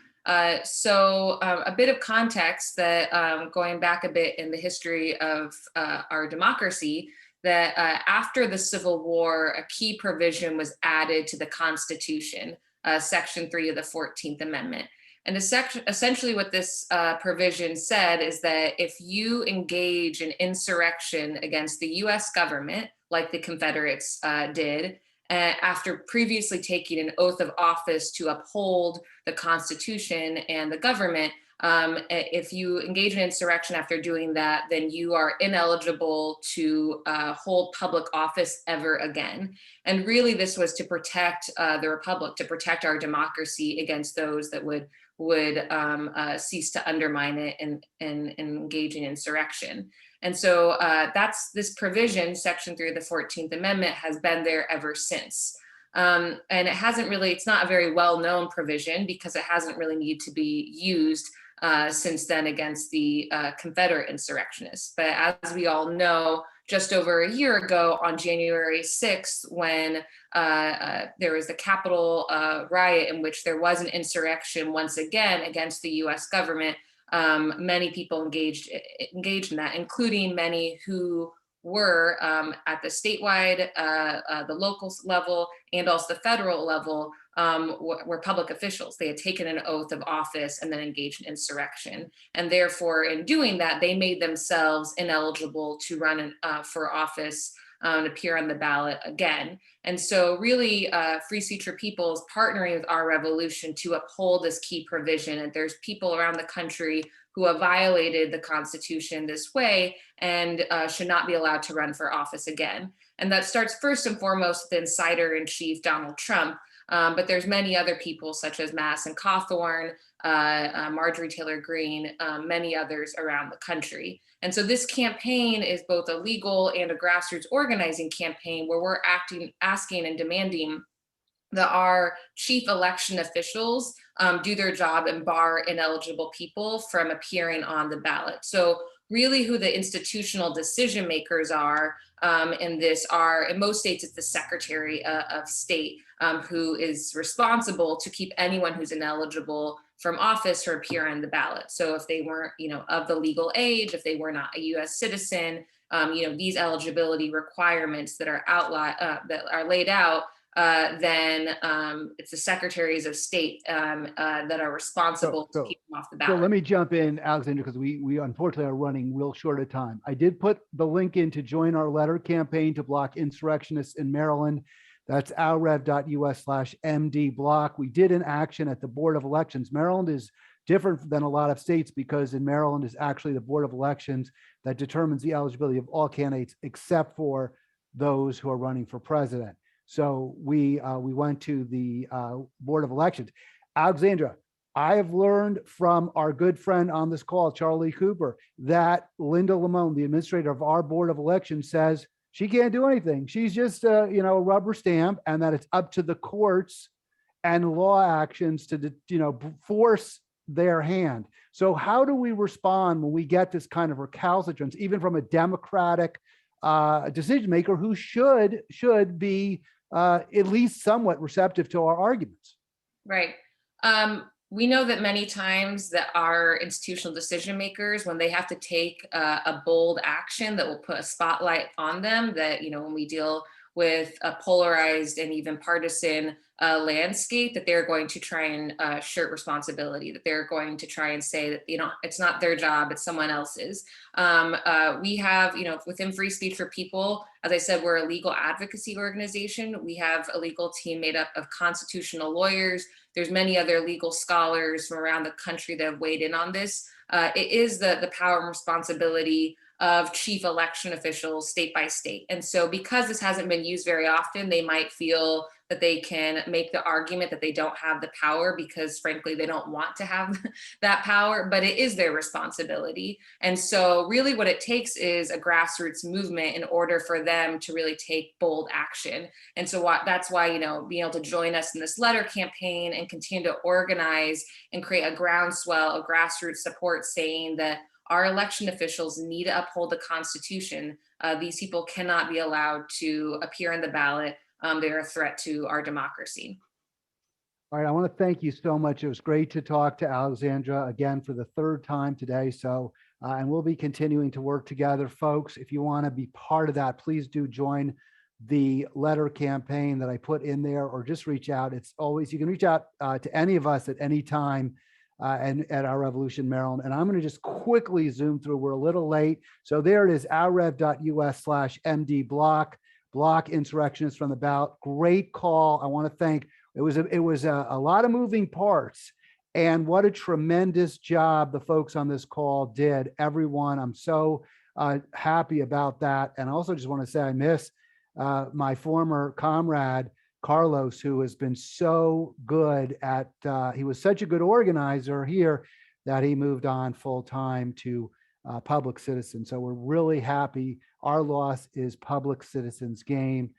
So a bit of context that going back a bit in the history of our democracy, that after the Civil War, a key provision was added to the Constitution, Section 3 of the 14th Amendment. And essentially what this provision said is that if you engage in insurrection against the US government, like the Confederates did, after previously taking an oath of office to uphold the Constitution and the government, if you engage in insurrection after doing that, then you are ineligible to hold public office ever again. And really this was to protect the Republic, to protect our democracy against those that would cease to undermine it and engage in insurrection. And so that's this provision, Section 3 of the 14th Amendment, has been there ever since. And it hasn't really, it's not a very well-known provision because it hasn't really needed to be used since then against the Confederate insurrectionists. But as we all know, just over a year ago on January 6th, when there was the Capitol riot in which there was an insurrection once again against the US government, many people engaged in that, including many who were at the statewide, the local level, and also the federal level, were public officials. They had taken an oath of office and then engaged in insurrection. And therefore, in doing that, they made themselves ineligible to run for office appear on the ballot again. And so really Free Speech for People is partnering with Our Revolution to uphold this key provision. And there's people around the country who have violated the Constitution this way and should not be allowed to run for office again. And that starts first and foremost with the insider-in-chief, Donald Trump. But there's many other people such as Madison Cawthorn, Marjorie Taylor Greene, many others around the country. And so this campaign is both a legal and a grassroots organizing campaign where we're asking and demanding that our chief election officials do their job and bar ineligible people from appearing on the ballot. So really who the institutional decision makers are in this are, in most states, it's the Secretary of State who is responsible to keep anyone who's ineligible from office or appear on the ballot. So if they weren't, of the legal age, if they were not a US citizen, these eligibility requirements that are that are laid out, then it's the secretaries of state that are responsible to keep them off the ballot. So let me jump in, Alexandra, because we unfortunately are running real short of time. I did put the link in to join our letter campaign to block insurrectionists in Maryland. That's ourrev.us/MD block. We did an action at the Board of Elections. Maryland is different than a lot of states because in Maryland is actually the Board of Elections that determines the eligibility of all candidates except for those who are running for president. So we went to the Board of Elections. Alexandra, I have learned from our good friend on this call, Charlie Cooper, that Linda Lamone, the administrator of our Board of Elections, says she can't do anything. She's just a rubber stamp, and that it's up to the courts and law actions to force their hand. So how do we respond when we get this kind of recalcitrance, even from a Democratic decision maker who should be at least somewhat receptive to our arguments? Right. We know that many times that our institutional decision makers, when they have to take a bold action that will put a spotlight on them, that, when we deal with a polarized and even partisan landscape, that they're going to try and shirk responsibility, that they're going to try and say that, it's not their job, it's someone else's. We have, within Free Speech for People, as I said, we're a legal advocacy organization. We have a legal team made up of constitutional lawyers. There's many other legal scholars from around the country that have weighed in on this. It is the power and responsibility of chief election officials state by state. And so because this hasn't been used very often, they might feel that they can make the argument that they don't have the power because frankly, they don't want to have that power, but it is their responsibility. And so really what it takes is a grassroots movement in order for them to really take bold action. And so that's why, being able to join us in this letter campaign and continue to organize and create a groundswell of grassroots support saying that our election officials need to uphold the Constitution. These people cannot be allowed to appear on the ballot. They're a threat to our democracy. All right, I want to thank you so much. It was great to talk to Alexandra again for the third time today. So, and we'll be continuing to work together, folks. If you want to be part of that, please do join the letter campaign that I put in there, or just reach out. It's always, you can reach out to any of us at any time. And at Our Revolution Maryland. And I'm going to just quickly zoom through. We're a little late. So there it is, ourrev.us/MD block insurrectionists from the ballot. Great call. I want to thank, it was a lot of moving parts, and what a tremendous job the folks on this call did. Everyone, I'm so happy about that. And I also just want to say I miss my former comrade, Carlos, who has been so good at, he was such a good organizer here that he moved on full time to public citizen. So we're really happy. Our loss is public citizens' gain.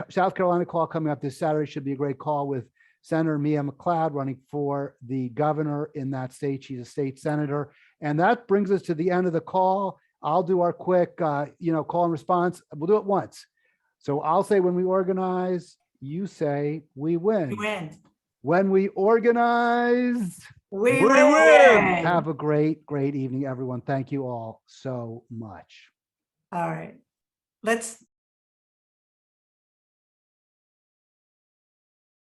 South Carolina call coming up this Saturday should be a great call with Senator Mia McLeod running for the governor in that state. She's a state senator. And that brings us to the end of the call. I'll do our quick, call and response. We'll do it once. So I'll say when we organize, you say we win. We win. When we organize, we win. Have a great evening, everyone. Thank you all so much. All right. Let's